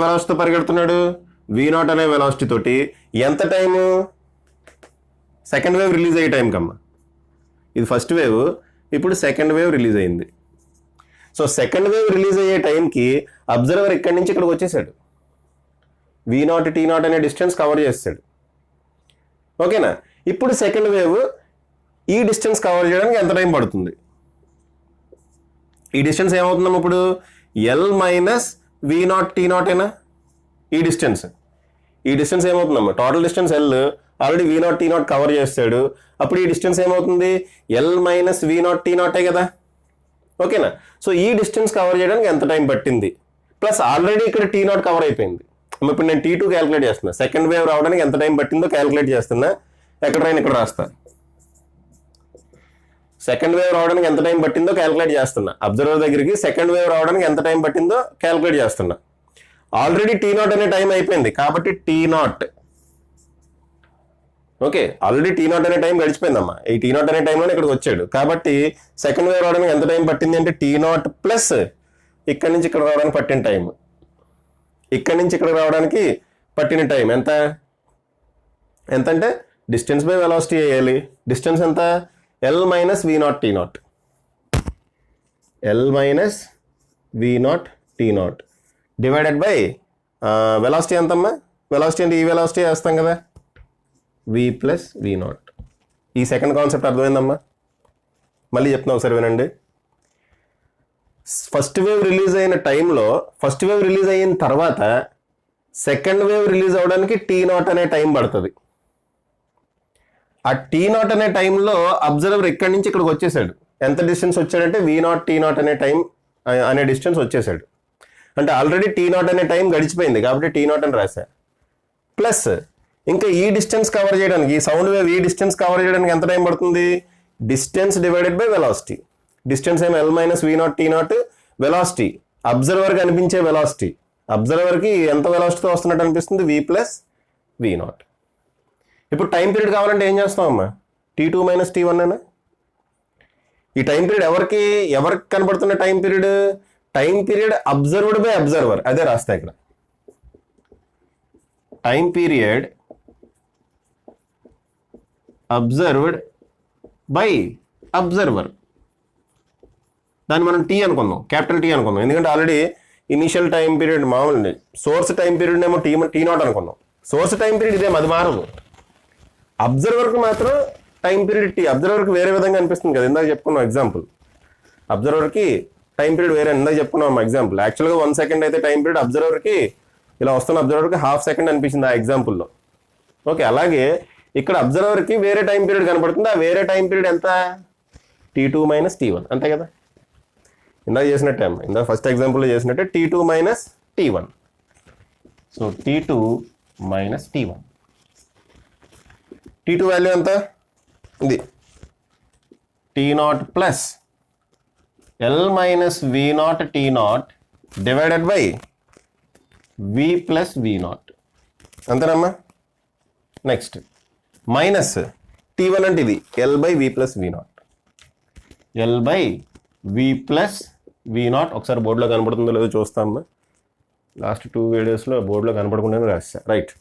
వెలాసిటీతో పరిగెడుతున్నాడు, V0 అనే వెలాసిటీ తోటి. ఎంత టైము, సెకండ్ వేవ్ రిలీజ్ అయ్యే టైం కమ్మా. ఇది ఫస్ట్ వేవ్, ఇప్పుడు సెకండ్ వేవ్ రిలీజ్ అయింది. సో సెకండ్ వేవ్ రిలీజ్ అయ్యే టైంకి అబ్జర్వర్ ఇక్కడి నుంచి ఇక్కడికి వచ్చేసాడు. V0 T0 అనే డిస్టెన్స్ కవర్ చేస్తాడు, ఓకేనా. ఇప్పుడు సెకండ్ వేవ్ ఈ డిస్టెన్స్ కవర్ చేయడానికి ఎంత టైం పడుతుంది, ఈ డిస్టెన్స్ ఏమవుతుందమ్మా ఇప్పుడు, L-V0 T0 ఏనా. ఈ డిస్టెన్స్ ఏమవుతుందమ్మా, టోటల్ డిస్టెన్స్ L, ఆల్రెడీ V0 T0 కవర్ చేస్తాడు. అప్పుడు ఈ డిస్టెన్స్ ఏమవుతుంది, L-V0 T0 కదా, ఓకేనా. సో ఈ డిస్టెన్స్ కవర్ చేయడానికి ఎంత టైం పట్టింది, ప్లస్ ఆల్రెడీ ఇక్కడ T0 కవర్ అయిపోయింది. ఇప్పుడు నేను T2 క్యాలిక్యులేట్ చేస్తున్నా. సెకండ్ వేవ్ రావడానికి ఎంత టైం పట్టిందో క్యాలిక్యులేట్ చేస్తున్నా. ఎక్కడైనా ఇక్కడ రాస్తా. సెకండ్ వేవ్ రావడానికి ఎంత టైం పట్టిందో క్యాలిక్యులేట్ చేస్తున్నా. అబ్జర్వర్ దగ్గరికి సెకండ్ వేవ్ రావడానికి ఎంత టైం పట్టిందో క్యాలిక్యులేట్ చేస్తున్నా. ఆల్రెడీ T0 అనే టైం అయిపోయింది కాబట్టి T0, ఓకే. ఆల్రెడీ T0 అనే టైం గడిచిపోయిందమ్మా. ఈ T0 అనే టైంలోనే ఇక్కడికి వచ్చాడు. కాబట్టి సెకండ్ వేవ్ రావడానికి ఎంత టైం పట్టింది అంటే T0 ప్లస్ ఇక్కడి నుంచి ఇక్కడ రావడానికి పట్టిన టైం, ఇక్కడి నుంచి ఇక్కడ రావడానికి పట్టిన టైం ఎంత అంటే డిస్టెన్స్ బై వెలాసిటీ వేయాలి. డిస్టెన్స్ ఎంత, L-V0 T0. L-V0 T0 divided by velocity ఎంతమ్మా, వెలాసిటీ అంటే ఈ వెలాసిటీ వేస్తాం కదా, V+V0. ఈ సెకండ్ కాన్సెప్ట్ అర్థమైందమ్మా. మళ్ళీ చెప్తున్నా ఒకసారి వినండి. ఫస్ట్ వేవ్ రిలీజ్ అయిన టైంలో, ఫస్ట్ వేవ్ రిలీజ్ అయిన తర్వాత సెకండ్ వేవ్ రిలీజ్ అవడానికి T0 అనే టైం పడుతుంది. ఆ T0 అనే టైంలో అబ్జర్వర్ ఇక్కడి నుంచి ఇక్కడికి వచ్చేసాడు. ఎంత డిస్టెన్స్ వచ్చాడంటే V0 T0 అనే టైం అనే డిస్టెన్స్ వచ్చేసాడు. అంటే ఆల్రెడీ T0 అనే టైం గడిచిపోయింది కాబట్టి T0 అని రాశా. ప్లస్ ఇంకా ఈ డిస్టెన్స్ కవర్ చేయడానికి, ఈ సౌండ్ వేవ్ ఈ డిస్టెన్స్ కవర్ చేయడానికి ఎంత టైం పడుతుంది, distance divided by velocity. Distance ఏమో L-V0 T0, వెలాసిటీ అబ్జర్వర్కి అనిపించే వెలాసిటీ. అబ్జర్వర్కి ఎంత వెలాసిటీతో వస్తున్నట్టు అనిపిస్తుంది, V+V0. ఇప్పుడు టైం పీరియడ్ కావాలంటే ఏం చేస్తామమ్మా, T2 - T1 అనా. ఈ టైం పీరియడ్ ఎవరికి కనబడుతున్న time period observed by observer. అదే రాస్తా ఇక్కడ, time period observed by observer. దాన్ని మనం T అనుకుందాం, క్యాపిటల్ T అనుకుందాం. ఎందుకంటే ఆల్రెడీ ఇనిషియల్ టైం పీరియడ్ మామూలు, సోర్స్ టైం పీరియడ్ ఏమో T0 అనుకున్నాం. సోర్స్ టైం పీరియడ్ ఇదేం, అది మారదు. అబ్జర్వర్కి మాత్రం టైం పీరియడ్ T. అబ్జర్వర్కి వేరే విధంగా అనిపిస్తుంది కదా, ఇందాక చెప్పుకున్నాం ఎగ్జాంపుల్. అబ్జర్వర్కి టైం పీరియడ్ వేరే, ఇందాక చెప్పుకున్నాం ఎగ్జాంపుల్. యాక్చువల్గా 1 సెకండ్ అయితే టైం పీరియడ్ అబ్జర్వర్కి ఇలా వస్తున్న అబ్జర్వర్కి ½ సెకండ్ అనిపించింది ఆ ఎగ్జాంపుల్లో, ఓకే. అలాగే ఇక్కడ అబ్జర్వర్కి వేరే టైం పీరియడ్ కనపడుతుంది. ఆ వేరే టైం పీరియడ్ ఎంత, T2 - T1, అంతే కదా. ఇందాక చేసినట్టే అమ్మ, ఇందాక ఫస్ట్ ఎగ్జాంపుల్లో చేసినట్టే T2 - T1. So T2 - T1. T2 value ఎంత ఇది T0 plus L minus V0 T0 divided by V plus V0 అంతేనమ్మా. నెక్స్ట్ మైనస్ T1 అంటే ఇది L by V plus V0 L by V plus V0 ఒకసారి బోర్డులో కనపడుతుందో లేదో చూస్తామమ్మా. Last 2 వీడియోస్లో బోర్డులో కనపడకుండానే రాస్తా. Right,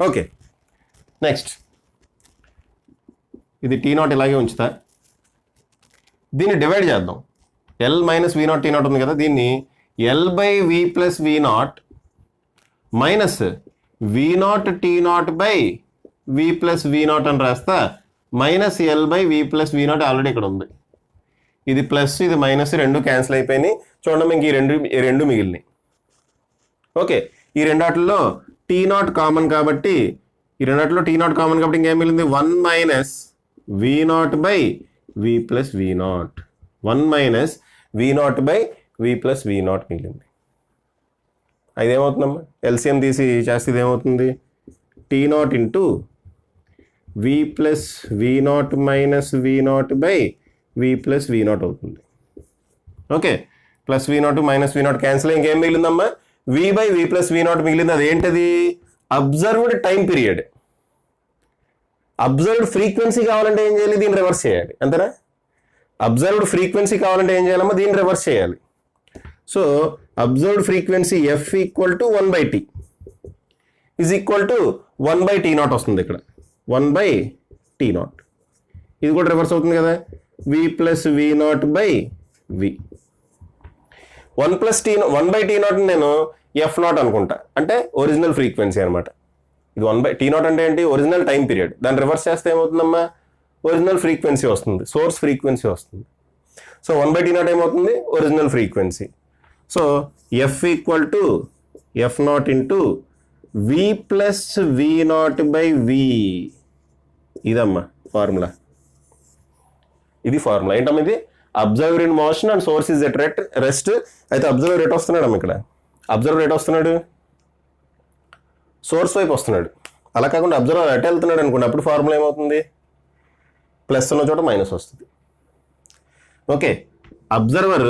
okay. నెక్స్ట్ ఇది T0 ఇలాగే ఉంచుతా. దీన్ని డివైడ్ చేద్దాం. L మైనస్ V0 T0 ఉంది కదా, దీన్ని L by V plus V0 minus V0 T0 by V plus V0 అని రాస్తా. Minus L by V plus V0 already ఇక్కడ ఉంది. ఇది ప్లస్ ఇది మైనస్ రెండు క్యాన్సిల్ అయిపోయినాయి. చూడండి ఇంక ఈ రెండు మిగిలినాయి. ఓకే, ఈ రెండాటిలో T0 కామన్ కాబట్టి ఇంకేం మిగిలింది 1 minus V0 by V plus V0 1 minus V0 by V plus V0 మిగిలింది. అదేమవుతుందమ్మా, ఎల్సిఎం తీసి చేస్తే ఇదేమవుతుంది T0 into V plus V0 minus V0 by V plus V0 అవుతుంది. Okay, plus V0 minus V0 cancel. ఇంకేం మిగిలిందమ్మా, V by V plus V0 మిగిలింది. అదేంటది, observed time period. Observed frequency కావాలంటే ఏం చేయాలి, దీన్ని రివర్స్ చేయాలి. అంతేనా, అబ్జర్వ్డ్ ఫ్రీక్వెన్సీ కావాలంటే ఏం చేయాలమ్మా, దీన్ని రివర్స్ చేయాలి. So observed frequency F equal to 1 by T is equal to 1 by T0 వస్తుంది. ఇక్కడ 1 బై T0 ఇది కూడా రివర్స్ అవుతుంది కదా, V plus V0 by V 1 plus T1 by T0 నేను F0 అనుకుంటా, అంటే ఒరిజినల్ ఫ్రీక్వెన్సీ అనమాట. ఇది 1 బై T0 అంటే ఏంటి, ఒరిజినల్ టైం పీరియడ్. దాన్ని రివర్స్ చేస్తే ఏమవుతుందమ్మా, ఒరిజినల్ ఫ్రీక్వెన్సీ వస్తుంది, సోర్స్ ఫ్రీక్వెన్సీ వస్తుంది. సో 1 బై T0 ఏమవుతుంది, original frequency. So F equal to F0 into V plus V0 by V. ఇదమ్మా ఫార్ములా. ఇది ఫార్ములా ఏంటమ్మా, ఇది observer in motion and source is at rest. అయితే observer rate వస్తున్నాడు అమ్మ, ఇక్కడ అబ్జర్వర్ రేట్ వస్తున్నాడు, సోర్స్ వైపు వస్తున్నాడు. అలా కాకుండా అబ్జర్వర్ ఎట్ వెళ్తున్నాడు అనుకోండి, అప్పుడు ఫార్ములా ఏమవుతుంది, ప్లస్ ఉన్న చోట మైనస్ వస్తుంది. ఓకే, అబ్జర్వర్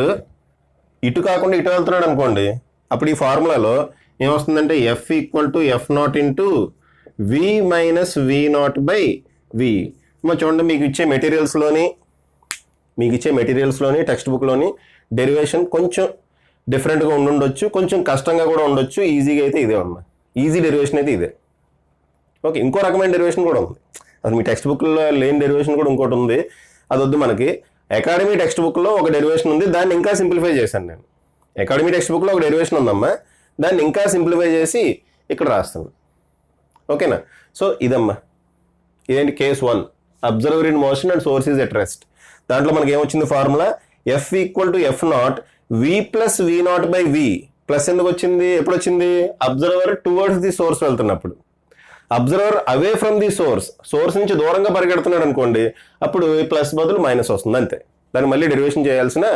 ఇటు కాకుండా ఇటు వెళ్తున్నాడు అనుకోండి, అప్పుడు ఈ ఫార్ములాలో ఏమొస్తుందంటే F equal to F0 into V minus V0 by V. చూడండి మీకు ఇచ్చే మెటీరియల్స్లోని టెక్స్ట్ బుక్లోని డెరివేషన్ కొంచెం డిఫరెంట్గా ఉండొచ్చు, కొంచెం కష్టంగా కూడా ఉండొచ్చు. ఈజీగా అయితే ఇదే అమ్మా, ఈజీ డెరివేషన్ అయితే ఇదే. ఓకే, ఇంకో రకమైన డెరివేషన్ కూడా ఉంది, అది మీ టెక్స్ట్ బుక్లో లేని డెరివేషన్ కూడా ఇంకోటి ఉంది, అది వద్దు మనకి. అకాడమీ టెక్స్ట్ బుక్లో ఒక డెరివేషన్ ఉంది, దాన్ని ఇంకా సింప్లిఫై చేశాను నేను. అకాడమీ టెక్స్ట్ బుక్లో ఒక డెరివేషన్ ఉందమ్మా, దాన్ని ఇంకా సింప్లిఫై చేసి ఇక్కడ రాస్తాను. ఓకేనా, సో ఇదమ్మా, ఇదేంటి case 1, observer in motion and source is at rest. దాంట్లో మనకి ఏమొచ్చింది formula, F equal to F0 V plus V0 by V. Plus ఎందుకు వచ్చింది, ఎప్పుడు వచ్చింది, అబ్జర్వర్ టువర్డ్స్ ది సోర్స్ వెళ్తున్నప్పుడు. Observer away from the source నుంచి దూరంగా పరిగెడుతున్నాడు అనుకోండి, అప్పుడు ప్లస్ బదులు మైనస్ వస్తుంది, అంతే. దాన్ని మళ్ళీ డెరివేషన్ చేయాల్సిన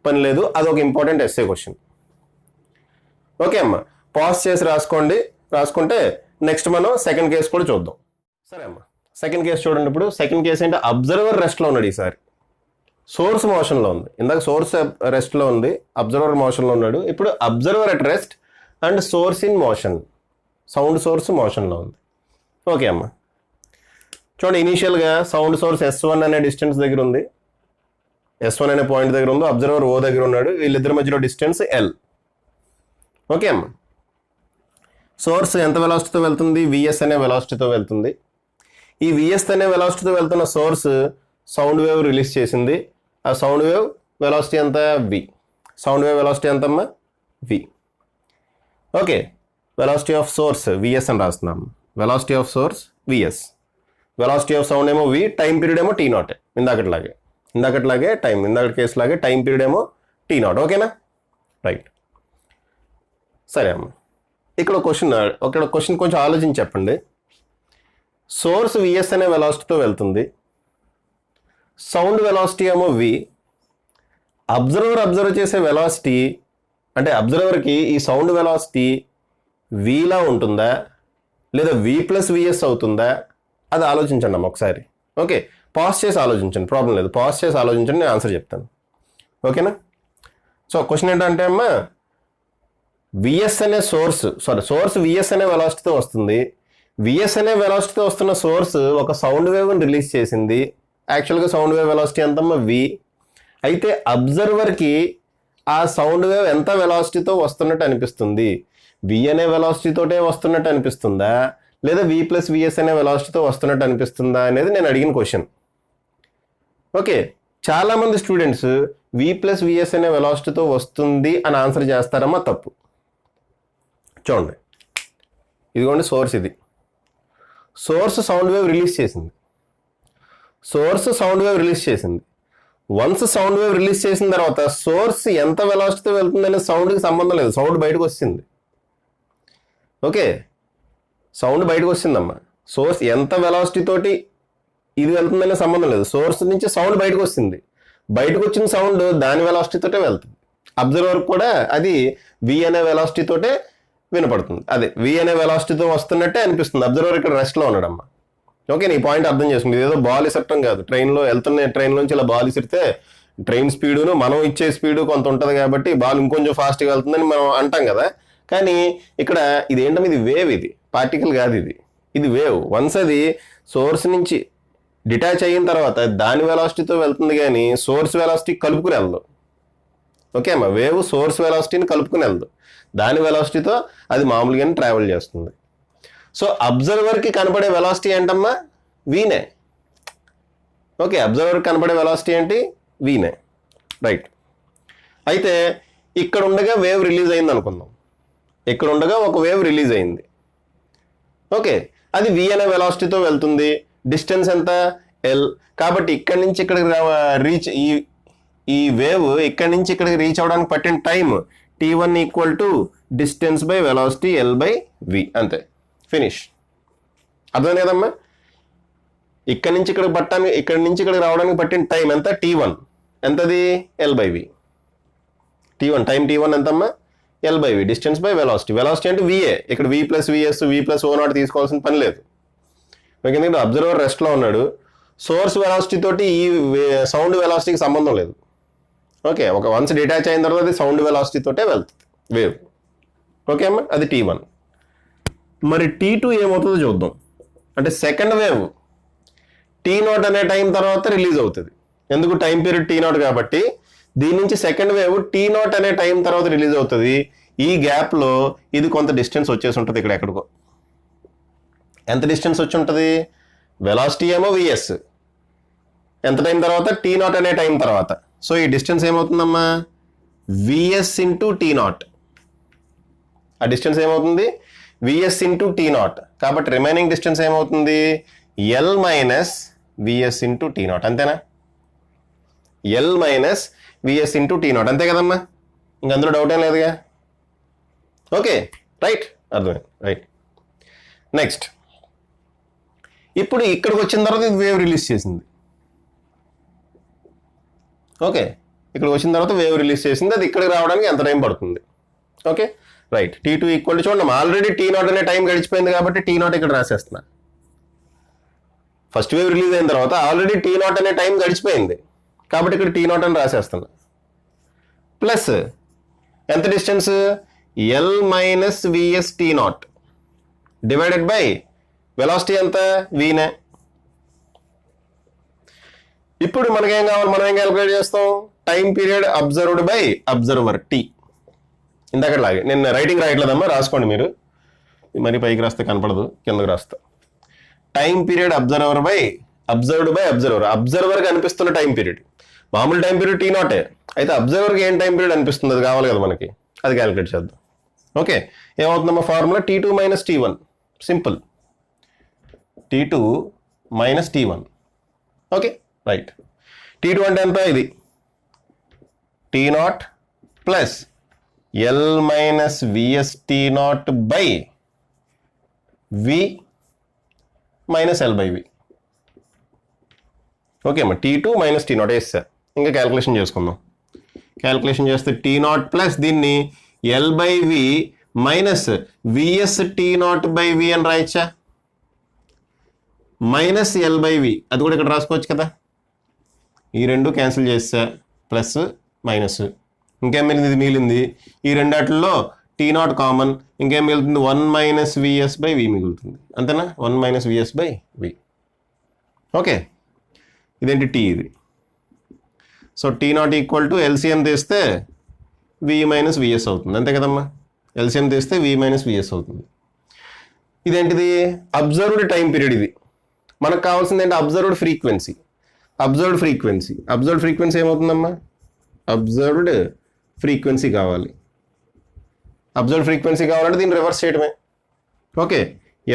పని లేదు. అదొక ఇంపార్టెంట్ ఎస్ఏ క్వశ్చన్. ఓకే అమ్మా, పాజ్ చేసి రాసుకుంటే నెక్స్ట్ మనం సెకండ్ కేసు కూడా చూద్దాం. సరే అమ్మా, సెకండ్ కేసు చూడండి. ఇప్పుడు సెకండ్ కేసు ఏంటి, అబ్జర్వర్ రెస్ట్లో ఉన్నాడు, ఈసారి సోర్స్ మోషన్లో ఉంది. ఇందాక సోర్స్ రెస్ట్లో ఉంది, అబ్జర్వర్ మోషన్లో ఉన్నాడు. ఇప్పుడు observer at rest and source in motion, sound source మోషన్లో ఉంది. ఓకే అమ్మా, చూడండి ఇనీషియల్గా సౌండ్ సోర్స్ S1 అనే డిస్టెన్స్ దగ్గర ఉంది, S1 అనే పాయింట్ దగ్గర ఉంది, అబ్జర్వర్ O దగ్గర ఉన్నాడు, వీళ్ళిద్దరి మధ్యలో డిస్టెన్స్ L. ఓకే అమ్మా, సోర్స్ ఎంత వెలాసిటీతో వెళ్తుంది, VS అనే వెలాసిటీతో వెళ్తుంది. ఈ VS అనే వెలాసిటీతో వెళ్తున్న సోర్స్ సౌండ్ వేవ్ రిలీజ్ చేసింది. ఆ సౌండ్ వేవ్ వెలాసిటీ ఎంత, V. సౌండ్ వేవ్ వెలాసిటీ ఎంతమ్మా, V. Okay, velocity of source VS అని రాస్తున్నాం, velocity of source VS, velocity of sound ఏమో V, టైం పీరియడ్ ఏమో T0. ఇందాకట్లాగే ఇందాకటి కేసులాగే టైం పీరియడ్ ఏమో T0. ఓకేనా, రైట్. సరే అమ్మ, ఇక్కడ క్వశ్చన్ కొంచెం ఆలోచించి చెప్పండి. సోర్స్ VS అనే వెలాసిటీతో వెళ్తుంది, సౌండ్ వెలాసిటీ ఏమో V. అబ్జర్వ్ చేసే వెలాసిటీ అంటే అబ్జర్వర్కి ఈ సౌండ్ వెలాసిటీ Vలా ఉంటుందా, లేదా V ప్లస్ VS అవుతుందా, అది ఆలోచించండి అమ్మ ఒకసారి. ఓకే, పాజ్ చేసి ఆలోచించండి, ప్రాబ్లం లేదు, పాజ్ చేసి ఆలోచించండి, నేను ఆన్సర్ చెప్తాను. ఓకేనా? సో క్వశ్చన్ ఏంటంటే అమ్మ, విఎస్ అనే సోర్స్ విఎస్ అనే వెలాసిటీతో వస్తుంది. విఎస్ అనే వెలాసిటీతో వస్తున్న సోర్స్ ఒక సౌండ్ వేవ్ని రిలీజ్ చేసింది. యాక్చువల్గా సౌండ్ వేవ్ వెలాసిటీ ఎంతమ్మా? వి. అయితే అబ్జర్వర్కి ఆ సౌండ్ వేవ్ ఎంత వెలాసిటీతో వస్తున్నట్టు అనిపిస్తుంది? వి అనే వెలాసిటీతోటే వస్తున్నట్టు అనిపిస్తుందా, లేదా వి ప్లస్ విఎస్ అనే వెలాసిటీతో వస్తున్నట్టు అనిపిస్తుందా అనేది నేను అడిగిన క్వశ్చన్. ఓకే, చాలామంది స్టూడెంట్స్ వి ప్లస్ విఎస్ అనే వెలాసిటీతో వస్తుంది అని ఆన్సర్ చేస్తారమ్మా, తప్పు. చూడండి, ఇదిగోండి సోర్స్, ఇది సోర్స్ సౌండ్ వేవ్ రిలీజ్ చేసింది. వన్స్ సౌండ్ వేవ్ రిలీజ్ చేసిన తర్వాత సోర్స్ ఎంత వెలాసిటీతో వెళ్తుందనే సౌండ్కి సంబంధం లేదు, సౌండ్ బయటకు వచ్చింది. ఓకే, సౌండ్ బయటకు వచ్చిందమ్మా. సోర్స్ ఎంత వెలాసిటీ తోటి ఇది వెళ్తుందనే సంబంధం లేదు, సోర్స్ నుంచి సౌండ్ బయటకు వస్తుంది. బయటకు వచ్చిన సౌండ్ దాని వెలాసిటీ తోటే వెళ్తుంది. అబ్జర్వర్ కూడా అది వి అనే వెలాసిటీ తోటే వినపడుతుంది. అదే వి అనే వెలాసిటీతో వస్తున్నట్టే అనిపిస్తుంది. అబ్జర్వర్ ఇక్కడ రెస్ట్లో ఉన్నాడమ్మా. ఓకే, నీ పాయింట్ అర్థం చేసుకుంది. ఏదో బాల్ ఇసట్టం కాదు, ట్రైన్లో వెళ్తున్న ట్రైన్లోంచి ఇలా బాల్ ఇసిరితే ట్రైన్ స్పీడును మనం ఇచ్చే స్పీడు కొంత ఉంటుంది కాబట్టి బాల్ ఇంకొంచెం ఫాస్ట్గా వెళ్తుందని మనం అంటాం కదా. కానీ ఇక్కడ ఇది ఏంటంటే ఇది వేవ్, ఇది పార్టికల్ కాదు, ఇది వేవ్. వన్స్ అది సోర్స్ నుంచి డిటాచ్ అయిన తర్వాత దాని వెలాసిటీతో వెళ్తుంది, కానీ సోర్స్ వెలాసిటీ కలుపుకుని వెళ్దు. ఓకే అమ్మా, వేవ్ సోర్స్ వెలాసిటీని కలుపుకుని వెళ్దు, దాని వెలాసిటీతో అది మామూలుగానే ట్రావెల్ చేస్తుంది. సో అబ్జర్వర్కి కనపడే వెలాసిటీ ఏంటమ్మా? వీనే. ఓకే, అబ్జర్వర్కి కనపడే వెలాసిటీ ఏంటి? వీనే. రైట్. అయితే ఇక్కడ ఉండగా వేవ్ రిలీజ్ అయింది అనుకుందాం. ఇక్కడ ఉండగా ఒక వేవ్ రిలీజ్ అయింది. ఓకే, అది వి అనే వెలాసిటీతో వెళ్తుంది. డిస్టెన్స్ ఎంత? ఎల్. కాబట్టి ఇక్కడి నుంచి ఇక్కడికి రీచ్ ఈ వేవ్ ఇక్కడి నుంచి ఇక్కడికి రీచ్ అవ్వడానికి పట్టిన time T1 equal to distance by velocity L by V. అంతే, ఫినిష్. అర్థం కదమ్మా? ఇక్కడి నుంచి ఇక్కడికి రావడానికి పట్టిన టైం ఎంత? T1. ఎంతది? L by V. Time T1 ఎంతమ్మా? L by V, distance by velocity. Velocity అంటే విఏ. ఇక్కడ వి ప్లస్ విఎస్, వి ప్లస్ ఓ నాట్ తీసుకోవాల్సిన పని లేదు. ఎందుకంటే అబ్జర్వర్ రెస్ట్లో ఉన్నాడు. సోర్స్ వెలాసిటీ తోటి ఈ సౌండ్ వెలాసిటీకి సంబంధం లేదు. ఓకే, ఒక వన్స్ డిటాచ్ అయిన తర్వాత అది సౌండ్ వెలాసిటీ తోటే వెళ్తుంది వేవ్. ఓకే అమ్మా, అది T1. మరి T2 ఏమవుతుందో చూద్దాం. అంటే సెకండ్ వేవ్ T0 అనే టైం తర్వాత రిలీజ్ అవుతుంది. ఎందుకు? టైం పీరియడ్ T0 కాబట్టి దీని నుంచి సెకండ్ వేవ్ T0 అనే టైం తర్వాత రిలీజ్ అవుతుంది. ఈ గ్యాప్లో ఇది కొంత డిస్టెన్స్ వచ్చేసి ఉంటుంది ఇక్కడ ఎక్కడికో. ఎంత డిస్టెన్స్ వచ్చి ఉంటుంది? వెలాసిటీ ఏమో విఎస్, ఎంత టైం తర్వాత? T0 అనే టైం తర్వాత. సో ఈ డిస్టెన్స్ ఏమవుతుందమ్మా? VS into T0. ఆ డిస్టెన్స్ ఏమవుతుంది? V s into T0. కాబట్టి రిమైనింగ్ డిస్టెన్స్ ఏమవుతుంది? L minus v s into T0. అంతేనా? L minus v s into T0. అంతే కదమ్మా? ఇంక అందులో డౌట్ ఏం లేదుగా. ఓకే, రైట్, అర్థమైంది. రైట్. నెక్స్ట్, ఇప్పుడు ఇక్కడికి వచ్చిన తర్వాత ఇది వేవ్ రిలీజ్ చేసింది. ఓకే, ఇక్కడికి వచ్చిన తర్వాత వేవ్ రిలీజ్ చేసింది. అది ఇక్కడికి రావడానికి ఎంత టైం పడుతుంది? Okay, right. T2 equal to చూడండి, ఆల్రెడీ T0 అనే టైం గడిచిపోయింది కాబట్టి T0 ఇక్కడ రాసేస్తున్నా. ఫస్ట్ వేవ్ రిలీజ్ అయిన తర్వాత ఆల్రెడీ T0 అనే టైం గడిచిపోయింది కాబట్టి ఇక్కడ T0 అని రాసేస్తున్నా. ప్లస్ ఎంత distance? L minus VS T0 divided by velocity ఎంత? వీనే. ఇప్పుడు మనకేం కావాలి? మనం ఏం క్యాలిక్యులేట్ చేస్తాం? Time period observed by observer T. ఇందాకట్లాగే నేను రైటింగ్ రాయట్లేదమ్మా, రాసుకోండి మీరు. మరి పైకి రాస్తే కనపడదు, కిందకు రాస్తా. Time period observed by observer. అబ్జర్వర్కి అనిపిస్తున్న టైం పీరియడ్. మామూలు టైం పీరియడ్ T0. అయితే అబ్జర్వర్కి ఏం టైం పీరియడ్ అనిపిస్తుంది? అది కావాలి కదా మనకి, అది క్యాలిక్యులేట్ చేద్దాం. ఓకే, ఏమవుతుందమ్మా? Formula T2 minus T1. Simple. T2 minus T1. Okay, right. T2 అంటే ఎంత? ఇది T0 plus L minus VS T0 by we minus L by we. Okay అమ్మా, T2 మైనస్ T0 వేస్తా. ఇంకా క్యాలిక్యులేషన్ చేసుకుందాం. క్యాలిక్యులేషన్ చేస్తే T0 ప్లస్ దీన్ని L by we minus VS T0 by V అని రాయచ్చా? మైనస్ ఎల్ బై వి, అది కూడా ఇక్కడ రాసుకోవచ్చు కదా. ఈ రెండు క్యాన్సిల్ చేస్తా, ప్లస్ మైనస్, ఇంకేం మిగిలింది ఈ రెండాటిల్లో టీ నాట్ కామన్, ఇంకేం మిగులుతుంది 1 మైనస్ విఎస్ బై వి మిగులుతుంది, అంతేనా. 1 minus VS by we. Okay, ఇదేంటి టీ ఇది. So T naught equal to LCM తీస్తే వి మైనస్ విఎస్ అవుతుంది, అంతే కదమ్మా. ఎల్సిఎం తీస్తే వి మైనస్ విఎస్ అవుతుంది. ఇదేంటిది అబ్జర్వ్డ్ టైం పీరియడ్. ఇది మనకు కావాల్సింది ఏంటి అబ్జర్వ్డ్ ఫ్రీక్వెన్సీ. అబ్జర్వ్డ్ ఫ్రీక్వెన్సీ ఏమవుతుందమ్మా, అబ్జర్వ్డ్ ఫ్రీక్వెన్సీ కావాలి. అబ్జర్వ్డ్ ఫ్రీక్వెన్సీ కావాలంటే దీన్ని రివర్స్ చేయడమే. Okay,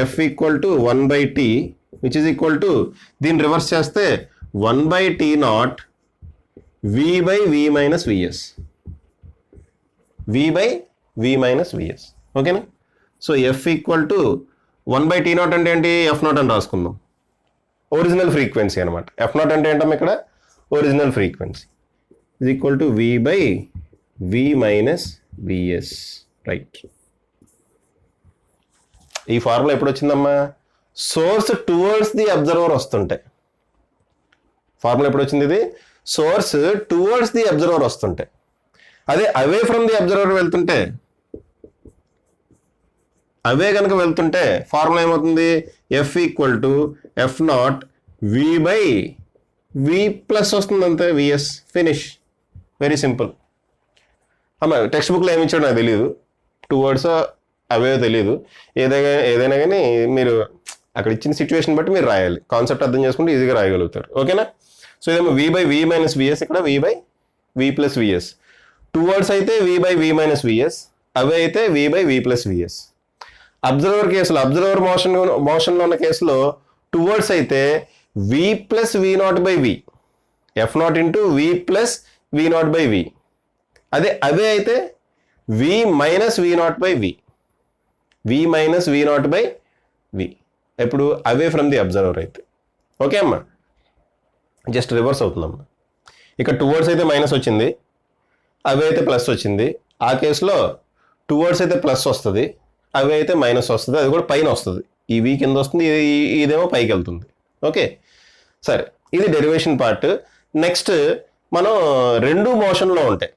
F equal to 1/t which is equal to, దీన్ని రివర్స్ చేస్తే 1/t0 V by we minus VS, V by we minus VS. ఓకేనా. So F equal to 1/t0 అంటే ఏంటి, f0 అని రాసుకుందాం. ఒరిజినల్ ఫ్రీక్వెన్సీ అనమాట. f0 అంటే ఏంటమ్మా ఇక్కడ original frequency, is equal to v by we minus v s. Right. ఈ formula ఎప్పుడు వచ్చిందమ్మా, సోర్స్ టువర్డ్స్ ది అబ్జర్వర్ వస్తుంటే. ఫార్ములా ఎప్పుడు వచ్చింది ఇది, సోర్స్ టువర్డ్స్ ది అబ్జర్వర్ వస్తుంటే. అదే అవే ఫ్రమ్ ది అబ్జర్వర్ వెళ్తుంటే, అవే కనుక వెళ్తుంటే ఫార్ములా ఏమవుతుంది, f equal to f0 v by we plus వస్తుంది, అంతే, విఎస్. ఫినిష్. Very simple. అమ్మా టెక్స్ట్ బుక్లో ఏమి ఇచ్చాడో నాకు తెలియదు, టువర్డ్స్ అవే తెలియదు. ఏదైనా కానీ మీరు అక్కడ ఇచ్చిన సిచ్యువేషన్ బట్టి మీరు రాయాలి. కాన్సెప్ట్ అర్థం చేసుకుంటే ఈజీగా రాయగలుగుతారు. ఓకేనా. సో ఇదేమో V by we minus VS, ఇక్కడ V by we plus VS. Towards అయితే V by we minus VS, away అయితే V by we plus VS. Observer కేసులో, అబ్జర్వర్ మోషన్లో ఉన్న కేసులో టువర్డ్స్ అయితే V plus V naught by V, f0 into V plus V naught by V. అదే away అయితే V minus we naught by V, V minus we naught by V. ఎప్పుడు away from the observer అయితే. Okay అమ్మా, just reverse అవుతుందమ్మా. ఇక్కడ towards అయితే minus వచ్చింది, అవే అయితే ప్లస్ వచ్చింది. ఆ కేసులో టువర్డ్స్ అయితే ప్లస్ వస్తుంది, అవే అయితే మైనస్ వస్తుంది, అది కూడా పైన వస్తుంది. ఈ వీ కింద వస్తుంది, ఇదేమో పైకి వెళ్తుంది. ఓకే సరే, ఇది డెరివేషన్ పార్ట్. నెక్స్ట్ మనం రెండు మోషన్లో ఉంటాయి,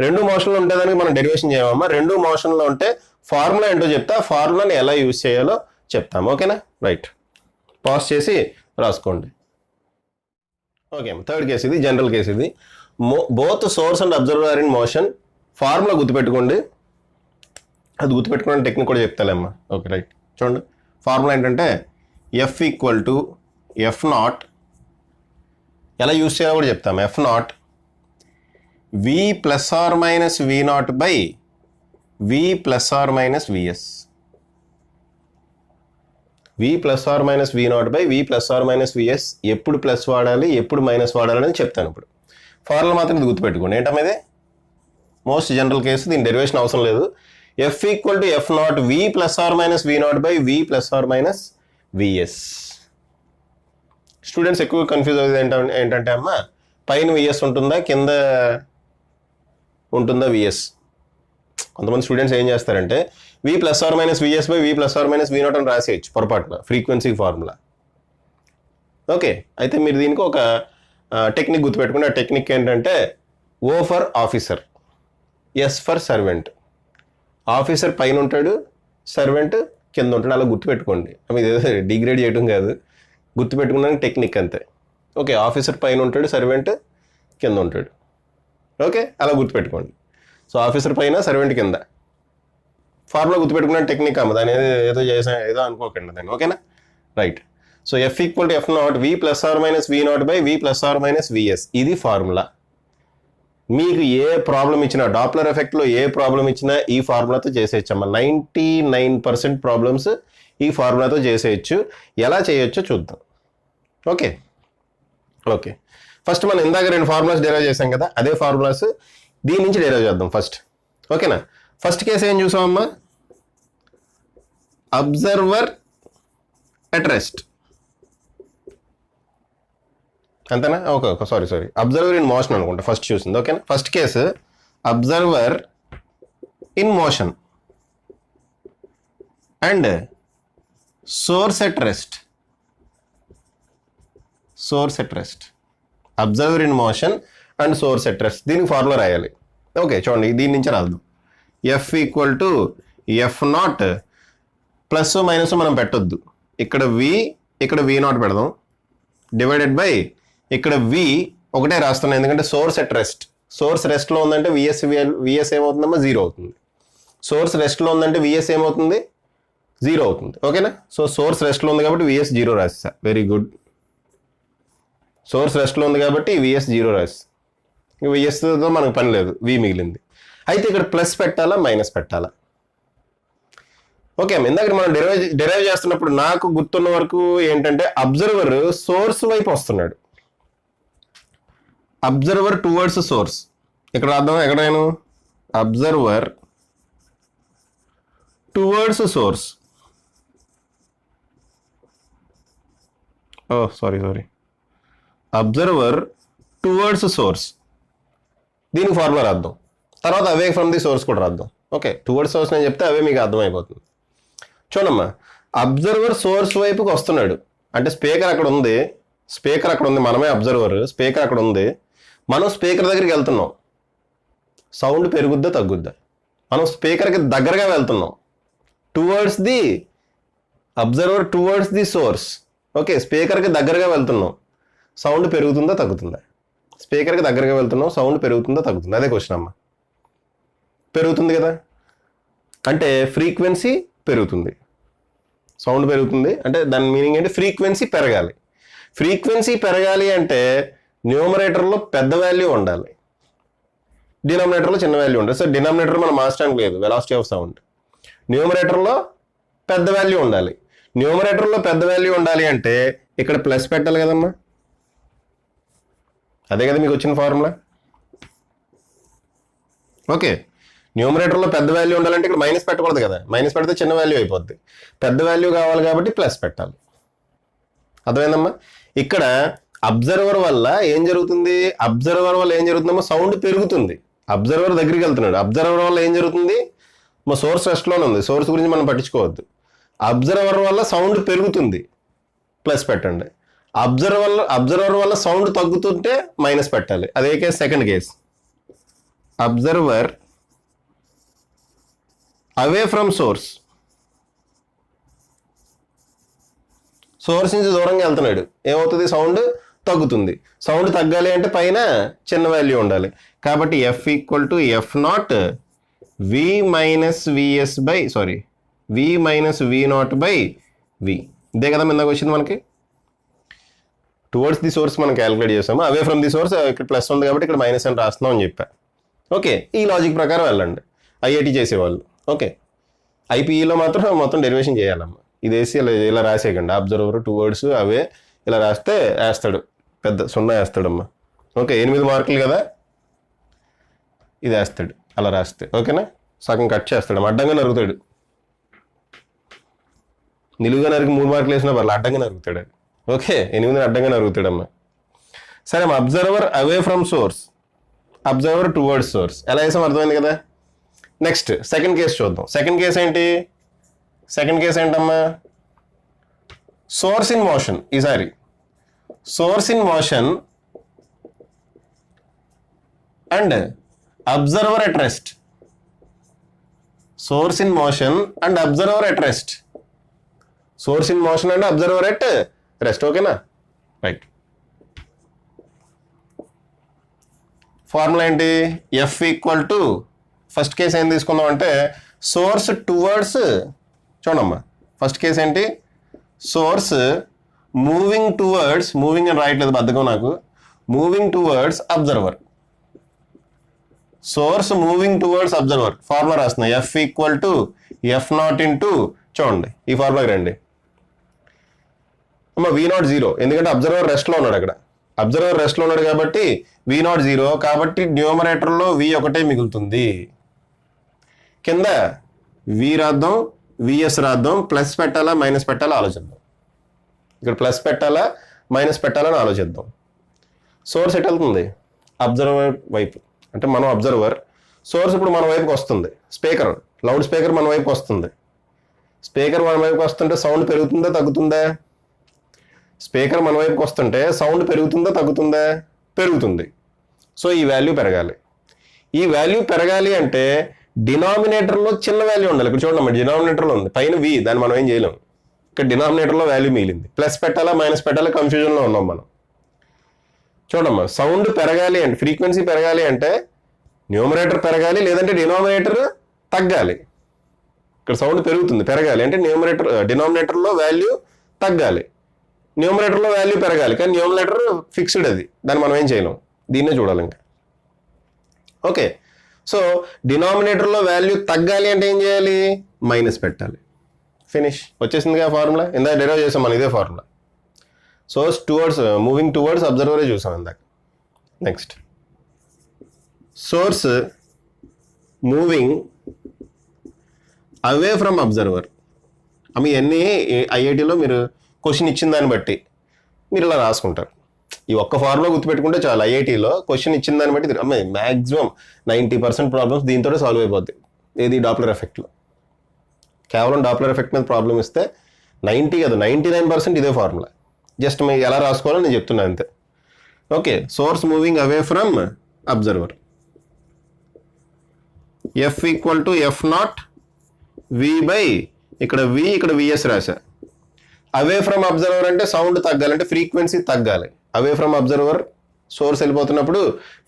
రెండు మోషన్లో ఉంటేదానికి మనం డెరివేషన్ చేయమమ్మా. రెండు మోషన్లో ఉంటే ఫార్ములా ఏంటో చెప్తా, ఫార్ములాని ఎలా యూజ్ చేయాలో చెప్తాము. ఓకేనా. రైట్, పాస్ చేసి రాసుకోండి. ఓకే, థర్డ్ కేసు ఇది, జనరల్ కేసు ఇది. Both source and observer are in motion. Formula గుర్తుపెట్టుకోండి, అది గుర్తుపెట్టుకోవడానికి టెక్నిక్ కూడా చెప్తాలేమ్మా. ఓకే రైట్, చూడండి. ఫార్ములా ఏంటంటే ఎఫ్ ఈక్వల్ టు f0, ఎలా యూజ్ చేయాలో కూడా చెప్తాము. f0 v plus or minus we naught by we plus or minus VS. We plus or minus we naught by we plus or minus v s. ఎప్పుడు plus వాడాలి, ఎప్పుడు minus వాడాలి అని చెప్తాను. ఇప్పుడు ఫార్ములా మాత్రం ఇది గుర్తుపెట్టుకోండి. ఏంటమ్మా ఇది మోస్ట్ జనరల్ కేసు, దీని డెరివేషన్ అవసరం లేదు. F equal to f0 v plus or minus we naught by we plus or minus v s. Students ఎక్కువ కన్ఫ్యూజ్ అవుతుంది ఏంటంటే అమ్మా, పైన విఎస్ ఉంటుందా, కింద ఉంటుందా విఎస్. కొంతమంది స్టూడెంట్స్ ఏం చేస్తారంటే V plus or minus VS by we plus or minus we naught అని రాసేయచ్చు పొరపాటున, ఫ్రీక్వెన్సీ ఫార్ములా. ఓకే, అయితే మీరు దీనికి ఒక టెక్నిక్ గుర్తుపెట్టుకుంటే, ఆ టెక్నిక్ ఏంటంటే O for officer, S for servant. Officer పైన ఉంటాడు, సర్వెంట్ కింద ఉంటాడు, అలా గుర్తుపెట్టుకోండి. ఇది డిగ్రేడ్ చేయడం కాదు, గుర్తుపెట్టుకోవడానికి టెక్నిక్ అంతే. ఓకే, ఆఫీసర్ పైన ఉంటాడు, సర్వెంట్ కింద ఉంటాడు. ఓకే, అలా గుర్తుపెట్టుకోండి. సో ఆఫీసర్ పైన, సర్వెంట్ కింద. ఫార్ములా గుర్తుపెట్టుకున్న టెక్నిక్ అమ్మ, దాని ఏదో అనుకోకండి దాన్ని. ఓకేనా. Right. So F equal to f0 v plus or minus we naught by we plus or minus v s. ఇది ఫార్ములా. మీకు ఏ ప్రాబ్లం ఇచ్చినా, డాప్లర్ ఎఫెక్ట్లో ఏ ప్రాబ్లం ఇచ్చినా ఈ ఫార్ములాతో చేసేయచ్చమ్మా. 99% ప్రాబ్లమ్స్ ఈ ఫార్ములాతో చేసేయచ్చు. ఎలా చేయొచ్చో చూద్దాం. ఓకే ఓకే, ఫస్ట్ మనం ఇందాక రెండు ఫార్ములాస్ డెరైవ్ చేసాం కదా, అదే ఫార్ములాస్ దీని నుంచి డెరైవ్ చేద్దాం ఫస్ట్. ఓకేనా. ఫస్ట్ కేసు ఏం చూసామమ్మా, అబ్జర్వర్ అట్ రెస్ట్, అంతేనా. Okay sorry observer in motion అనుకుంటా ఫస్ట్ చూసింది. ఓకేనా. First case observer in motion and source at rest. Source at rest, observer in motion and source at rest. దీనికి formula రాయాలి. Okay చూడండి, దీని నుంచి రాద్దాం. F equal to F not plus minus మనం పెట్టొద్దు, ఇక్కడ వి ఇక్కడ వి నాట్ పెడదాం, డివైడెడ్ బై ఇక్కడ వి ఒకటే రాస్తున్నాం ఎందుకంటే సోర్స్ ఎట్ రెస్ట్. సోర్స్ రెస్ట్లో ఉందంటే విఎస్ ఏమవుతుందమ్మా 0 అవుతుంది. సోర్స్ రెస్ట్లో ఉందంటే విఎస్ ఏమవుతుంది 0 అవుతుంది. ఓకేనా? సో సోర్స్ రెస్ట్లో ఉంది కాబట్టి విఎస్ 0 రాస్తా. Very good. సోర్స్ రెస్ట్లో ఉంది కాబట్టి విఎస్ 0 రాస్తా. విఎస్తో మనకు పని లేదు, వి మిగిలింది. అయితే ఇక్కడ ప్లస్ పెట్టాలా మైనస్ పెట్టాలా? ఓకే అమ్మ, ఇందాక మనం డెరైవ్ చేస్తున్నప్పుడు నాకు గుర్తున్న వరకు ఏంటంటే అబ్జర్వర్ సోర్స్ వైపు వస్తున్నాడు. Observer towards source. ఇక్కడ రాద్దాం, ఎక్కడైనా observer towards source. Sorry observer towards source. దీనికి ఫార్ములా రాద్దాం, తర్వాత అవే ఫ్రమ్ ది సోర్స్ కూడా రాద్దాం. ఓకే, టువర్డ్స్ సోర్స్ నేను చెప్తే అవే మీకు అర్థమైపోతుంది. చూడమ్మా, అబ్జర్వర్ సోర్స్ వైపుకి వస్తున్నాడు అంటే స్పీకర్ అక్కడ ఉంది, మనమే అబ్జర్వర్, స్పీకర్ అక్కడ ఉంది, మనం స్పీకర్ దగ్గరికి వెళ్తున్నాం. సౌండ్ పెరుగుద్దా తగ్గుద్దా? మనం స్పీకర్కి దగ్గరగా వెళ్తున్నాం. Towards the observer towards the source. Okay, స్పీకర్కి దగ్గరగా వెళ్తున్నాం, సౌండ్ పెరుగుతుందా తగ్గుతుందా? స్పీకర్కి దగ్గరగా వెళ్తున్నాం, సౌండ్ పెరుగుతుందా తగ్గుతుందా? అదే క్వశ్చన్ అమ్మా. పెరుగుతుంది కదా, అంటే ఫ్రీక్వెన్సీ పెరుగుతుంది, సౌండ్ పెరుగుతుంది అంటే దాని మీనింగ్ ఏంటి? ఫ్రీక్వెన్సీ పెరగాలి. ఫ్రీక్వెన్సీ పెరగాలి అంటే న్యూమరేటర్లో పెద్ద వాల్యూ ఉండాలి, డినామినేటర్లో చిన్న వాల్యూ ఉండాలి. సో డినామినేటర్ మనం మార్చడానికి లేదు, వెలాసిటీ ఆఫ్ సౌండ్. న్యూమరేటర్లో పెద్ద వాల్యూ ఉండాలి. న్యూమరేటర్లో పెద్ద వాల్యూ ఉండాలి అంటే ఇక్కడ ప్లస్ పెట్టాలి కదమ్మా. అదే కదా మీకు వచ్చిన ఫార్ములా. ఓకే, న్యూమరేటర్లో పెద్ద వాల్యూ ఉండాలంటే ఇక్కడ మైనస్ పెట్టకూడదు కదా, మైనస్ పెడితే చిన్న వాల్యూ అయిపోద్ది. పెద్ద వాల్యూ కావాలి కాబట్టి ప్లస్ పెట్టాలి. అర్థమైందమ్మా? ఇక్కడ అబ్జర్వర్ వల్ల ఏం జరుగుతుందమ్మా? సౌండ్ పెరుగుతుంది. అబ్జర్వర్ దగ్గరికి వెళ్తున్నాడు. అబ్జర్వర్ వల్ల ఏం జరుగుతుంది? మా సోర్స్ రెస్ట్లోనే ఉంది, సోర్స్ గురించి మనం పట్టించుకోవద్దు. అబ్జర్వర్ వల్ల సౌండ్ పెరుగుతుంది, ప్లస్ పెట్టండి. అబ్జర్వర్ వల్ల సౌండ్ తగ్గుతుంటే మైనస్ పెట్టాలి. అదే case second case. Observer away from source, source నుంచి దూరంగా వెళ్తున్నాడు, ఏమవుతుంది? సౌండ్ తగ్గుతుంది. సౌండ్ తగ్గాలి అంటే పైన చిన్న వాల్యూ ఉండాలి. కాబట్టి F equal to F not V minus we naught by V. ఇదే కదా ఇందాక వచ్చింది మనకి. టువర్డ్స్ ది సోర్స్ మనం క్యాలిక్యులేట్ చేసాము, అవే ఫ్రమ్ ది సోర్స్ ఇక్కడ ప్లస్ ఉంది కాబట్టి ఇక్కడ మైనస్ అని రాస్తున్నాం అని చెప్పా. ఓకే, ఈ లాజిక్ ప్రకారం వెళ్ళండి ఐఐటి చేసేవాళ్ళు. ఓకే, ఐపీఈలో మాత్రం మొత్తం డెరివేషన్ చేయాలమ్మా. ఇది వేసి ఇలా రాసేయకండి. అబ్జర్వర్ టువర్డ్స్ అవే ఇలా రాస్తే వేస్తాడు, పెద్ద 0 వేస్తాడమ్మా. ఓకే, 8 మార్కులు కదా, ఇది వేస్తాడు అలా రాస్తే. ఓకేనా? సగం కట్ చేస్తాడు, అడ్డంగా నరుగుతాడు. నిలువుగా నరికి 3 మార్కులు వేసినా పర్లేదు, అడ్డంగా నరుగుతాడు. ఓకే, 8 అడ్డంగా నరుగుతాడమ్మా. సరే అమ్మా, observer away from source, observer towards source ఎలా వేసాం అర్థమైంది కదా. నెక్స్ట్ సెకండ్ కేసు చూద్దాం. సెకండ్ కేసు ఏంటమ్మా? Source in motion. ఈసారి source in motion and observer at rest. Source in motion and observer at rest. Source in motion and observer at rest. ఓకేనా? Right. Formula ఏంటి? F equal to first case ఏం తీసుకుందాం అంటే source towards. చూడమ్మా, first case ఏంటి? Source moving అని రాయట్లేదు బద్ధకం నాకు, moving towards observer. Source moving towards observer. Formula రాస్తున్నా, F equal to F not into, చూడండి ఈ ఫార్ములాకి రండి అమ్మ. వి నాట్ 0, ఎందుకంటే అబ్జర్వర్ రెస్ట్లో ఉన్నాడు. అక్కడ అబ్జర్వర్ రెస్ట్లో ఉన్నాడు కాబట్టి వి నాట్ 0, కాబట్టి న్యూమరేటర్లో వి ఒకటే మిగులుతుంది. కింద వి రాద్దాం, విఎస్ రాద్దాం. ప్లస్ పెట్టాలా మైనస్ పెట్టాలా ఆలోచిద్దాం. ఇక్కడ ప్లస్ పెట్టాలా మైనస్ పెట్టాలని ఆలోచిద్దాం. సోర్స్ ఎట్ వెళ్తుంది? అబ్జర్వర్ వైపు. అంటే మనం అబ్జర్వర్, సోర్స్ ఇప్పుడు మన వైపుకి వస్తుంది. స్పీకర్, లౌడ్ స్పీకర్ మన వైపుకి వస్తుంది. స్పీకర్ మన వైపుకి వస్తుంటే సౌండ్ పెరుగుతుందా తగ్గుతుందా? స్పీకర్ మన వైపుకి వస్తుంటే సౌండ్ పెరుగుతుందా తగ్గుతుందా? పెరుగుతుంది. సో ఈ వాల్యూ పెరగాలి. ఈ వాల్యూ పెరగాలి అంటే డినామినేటర్లో చిన్న వాల్యూ ఉండాలి. ఇక్కడ చూడండి, డినామినేటర్లో ఉంది పైన వి, దాన్ని మనం ఏం చేయలేం. ఇక్కడ డినామినేటర్లో వాల్యూ మిగిలింది. ప్లస్ పెట్టాలా మైనస్ పెట్టాలా కన్ఫ్యూజన్లో ఉన్నాం మనం. చూడమ్మా, సౌండ్ పెరగాలి అంటే, ఫ్రీక్వెన్సీ పెరగాలి అంటే న్యూమరేటర్ పెరగాలి, లేదంటే డినామినేటర్ తగ్గాలి. ఇక్కడ సౌండ్ పెరుగుతుంది, పెరగాలి అంటే డినామినేటర్లో వాల్యూ తగ్గాలి, న్యూమరేటర్లో వాల్యూ పెరగాలి. కానీ న్యూమరేటర్ ఫిక్స్డ్, అది దాన్ని మనం ఏం చేయలేం. దీన్నే చూడాలి ఇంకా. ఓకే, సో డినామినేటర్లో వాల్యూ తగ్గాలి అంటే ఏం చేయాలి? మైనస్ పెట్టాలి. ఫినిష్. వచ్చేసిందిగా ఫార్ములా. ఇందాక డెరైవ్ చేసాం మనం ఇదే formula. Source towards moving towards అబ్జర్వరే చూసాం ఇందాక. Next, source moving away from observer. అవి అన్నీ ఐఐటీలో మీరు క్వశ్చన్ ఇచ్చిన దాన్ని బట్టి మీరు ఇలా రాసుకుంటారు. ఈ ఒక్క ఫార్ములా గుర్తుపెట్టుకుంటే చాలు. ఐఐటీలో క్వశ్చన్ ఇచ్చిన దాన్ని బట్టి మ్యాక్సిమం 90% ప్రాబ్లమ్స్ దీంతో సాల్వ్ అయిపోద్ది. ఏది? డాప్లర్ ఎఫెక్ట్లో. కేవలం డాప్లర్ ఎఫెక్ట్ మీద ప్రాబ్లం ఇస్తే 99% ఇదే ఫార్ములా. జస్ట్ మీరు ఎలా రాసుకోవాలో నేను చెప్తున్నాను అంతే. Okay, source moving away from observer. F equal to F not V by, ఇక్కడ వి ఇక్కడ విఎస్ రాశా. అవే ఫ్రమ్ అబ్జర్వర్ అంటే సౌండ్ తగ్గాలంటే ఫ్రీక్వెన్సీ తగ్గాలి. అవే ఫ్రమ్ అబ్జర్వర్ సోర్స్ వెళ్ళిపోతున్నప్పుడు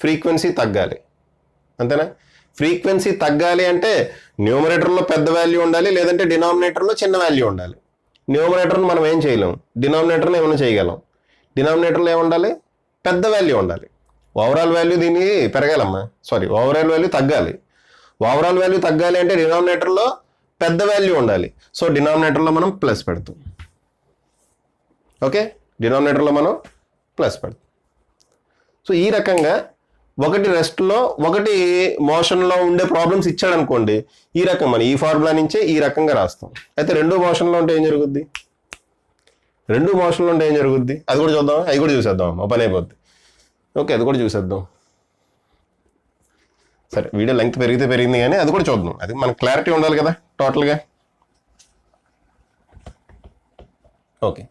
ఫ్రీక్వెన్సీ తగ్గాలి. అంతేనా? ఫ్రీక్వెన్సీ తగ్గాలి అంటే న్యూమరేటర్లో పెద్ద వాల్యూ ఉండాలి, లేదంటే డినామినేటర్లో చిన్న వాల్యూ ఉండాలి. న్యూమరేటర్ని మనం ఏం చేయలేం, డినామినేటర్ని ఏమైనా చేయగలం. డినామినేటర్లో ఏముండాలి? పెద్ద వాల్యూ ఉండాలి. ఓవరాల్ వాల్యూ దీనికి పెరగాలమ్మా, ఓవరాల్ వాల్యూ తగ్గాలి. ఓవరాల్ వాల్యూ తగ్గాలి అంటే డినామినేటర్లో పెద్ద వాల్యూ ఉండాలి. సో డినామినేటర్లో మనం ప్లస్ పెడతాం. ఓకే, డినామినేటర్లో మనం ప్లస్ పెడతాం. సో ఈ రకంగా ఒకటి రెస్ట్లో ఒకటి మోషన్లో ఉండే ప్రాబ్లమ్స్ ఇచ్చాడు అనుకోండి, ఈ రకం మనం ఈ ఫార్ములా నుంచే ఈ రకంగా రాస్తాం. అయితే రెండు మోషన్లో ఉంటే ఏం జరుగుద్ది? రెండు మోషన్లో ఉంటే ఏం జరుగుద్ది అది కూడా చూద్దాం. అవి కూడా చూసేద్దాం, మా పని అయిపోద్ది. ఓకే, అది కూడా చూసేద్దాం. సరే, వీడియో లెంగ్త్ పెరిగింది కానీ అది కూడా చూద్దాం. అది మనకు క్లారిటీ ఉండాలి కదా టోటల్గా. ఓకే,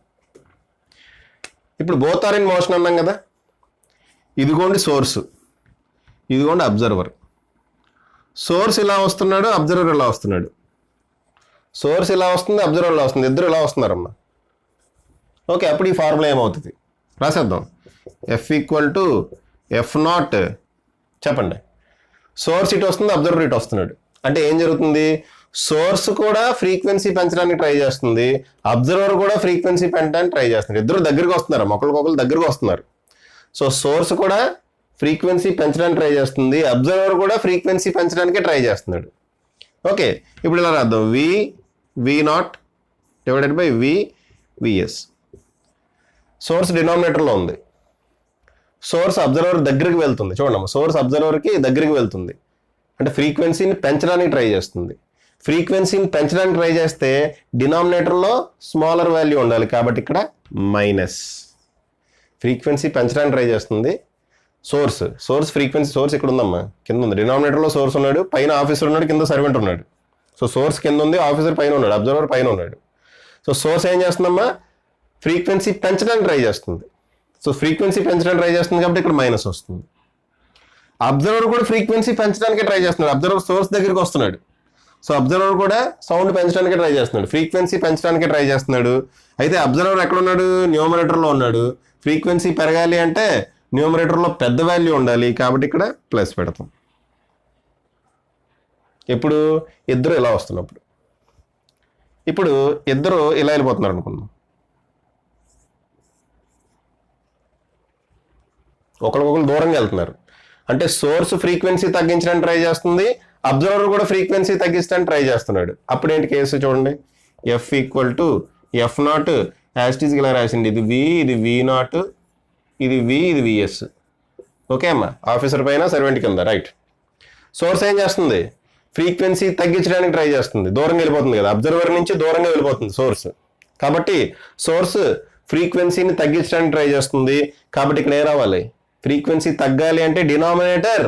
ఇప్పుడు బోత్ ఆర్ ఇన్ మోషన్ అన్నాం కదా. ఇదిగోండి సోర్సు, ఇదిగోండి అబ్జర్వర్. సోర్స్ ఇలా వస్తున్నాడు, అబ్జర్వర్ ఇలా వస్తున్నాడు. సోర్స్ ఇలా వస్తుంది, అబ్జర్వర్ ఇలా వస్తుంది, ఇద్దరు ఇలా వస్తున్నారమ్మా. ఓకే, అప్పుడు ఈ ఫార్ములా ఏమవుతుంది రాసేద్దాం. F equal to F not, చెప్పండి. సోర్స్ ఇటు వస్తుంది, అబ్జర్వర్ ఇటు వస్తున్నాడు. అంటే ఏం జరుగుతుంది? సోర్స్ కూడా ఫ్రీక్వెన్సీ పెంచడానికి ట్రై చేస్తుంది, అబ్జర్వర్ కూడా ఫ్రీక్వెన్సీ పెంచడానికి ట్రై చేస్తున్నారు. ఇద్దరు దగ్గరికి వస్తున్నారు, ఒకరికొకరు దగ్గరికి వస్తున్నారు. సో సోర్స్ కూడా ఫ్రీక్వెన్సీ పెంచడానికి ట్రై చేస్తుంది, అబ్జర్వర్ కూడా ఫ్రీక్వెన్సీ పెంచడానికి ట్రై చేస్తున్నాడు. ఓకే, ఇప్పుడు ఇలా రాద్దాం. V not divided by VS. Source డినామినేటర్లో ఉంది, సోర్స్ అబ్జర్వర్ దగ్గరికి వెళ్తుంది. చూడమ్మా, సోర్స్ అబ్జర్వర్కి దగ్గరికి వెళ్తుంది అంటే ఫ్రీక్వెన్సీని పెంచడానికి ట్రై చేస్తుంది. ఫ్రీక్వెన్సీని పెంచడానికి ట్రై చేస్తే డినామినేటర్లో స్మాలర్ వాల్యూ ఉండాలి, కాబట్టి ఇక్కడ మైనస్. ఫ్రీక్వెన్సీ పెంచడానికి ట్రై చేస్తుంది సోర్స్ ఫ్రీక్వెన్సీ. సోర్స్ ఇక్కడ ఉందమ్మా, కింద ఉంది. డినామినేటర్లో సోర్స్ ఉన్నాడు, పైన ఆఫీసర్ ఉన్నాడు, కింద సర్వెంట్ ఉన్నాడు. సో సోర్స్ కింద ఉంది, ఆఫీసర్ పైన ఉన్నాడు, అబ్జర్వర్ పైన ఉన్నాడు. సో సోర్స్ ఏం చేస్తుందమ్మా? ఫ్రీక్వెన్సీ పెంచడానికి ట్రై చేస్తుంది. సో ఫ్రీక్వెన్సీ పెంచడానికి ట్రై చేస్తుంది కాబట్టి ఇక్కడ మైనస్ వస్తుంది. అబ్జర్వర్ కూడా ఫ్రీక్వెన్సీ పెంచడానికి ట్రై చేస్తున్నాడు, అబ్జర్వర్ సోర్స్ దగ్గరికి వస్తున్నాడు. సో అబ్జర్వర్ కూడా సౌండ్ పెంచడానికి ట్రై చేస్తున్నాడు, ఫ్రీక్వెన్సీ పెంచడానికి ట్రై చేస్తున్నాడు. అయితే అబ్జర్వర్ ఎక్కడ ఉన్నాడు? న్యూమరేటర్లో ఉన్నాడు. ఫ్రీక్వెన్సీ పెరగాలి అంటే న్యూమరేటర్లో పెద్ద వాల్యూ ఉండాలి, కాబట్టి ఇక్కడ ప్లస్ పెడతాం. ఇప్పుడు ఇద్దరు ఇలా వస్తున్నప్పుడు, ఇప్పుడు ఇద్దరు ఇలా వెళ్ళిపోతున్నారు అనుకుందాం. ఒకరికొకరు దూరంగా వెళ్తున్నారు అంటే సోర్స్ ఫ్రీక్వెన్సీ తగ్గించడానికి ట్రై చేస్తుంది, అబ్జర్వర్ కూడా ఫ్రీక్వెన్సీ తగ్గించడానికి ట్రై చేస్తున్నాడు. అప్పుడు ఏంటి కేసు చూడండి. F equal to F not as it is ఇలా రాసింది. ఇది వి, ఇది వి నాట్, ఇది వి, ఇది విఎస్. ఓకే అమ్మా, ఆఫీసర్ పైన సర్వెంట్ కింద, రైట్. సోర్స్ ఏం చేస్తుంది? ఫ్రీక్వెన్సీ తగ్గించడానికి ట్రై చేస్తుంది, దూరంగా వెళ్ళిపోతుంది కదా, అబ్జర్వర్ నుంచి దూరంగా వెళ్ళిపోతుంది సోర్స్. కాబట్టి సోర్స్ ఫ్రీక్వెన్సీని తగ్గించడానికి ట్రై చేస్తుంది, కాబట్టి ఇక్కడ ఏ రావాలి? ఫ్రీక్వెన్సీ తగ్గాలి అంటే డినామినేటర్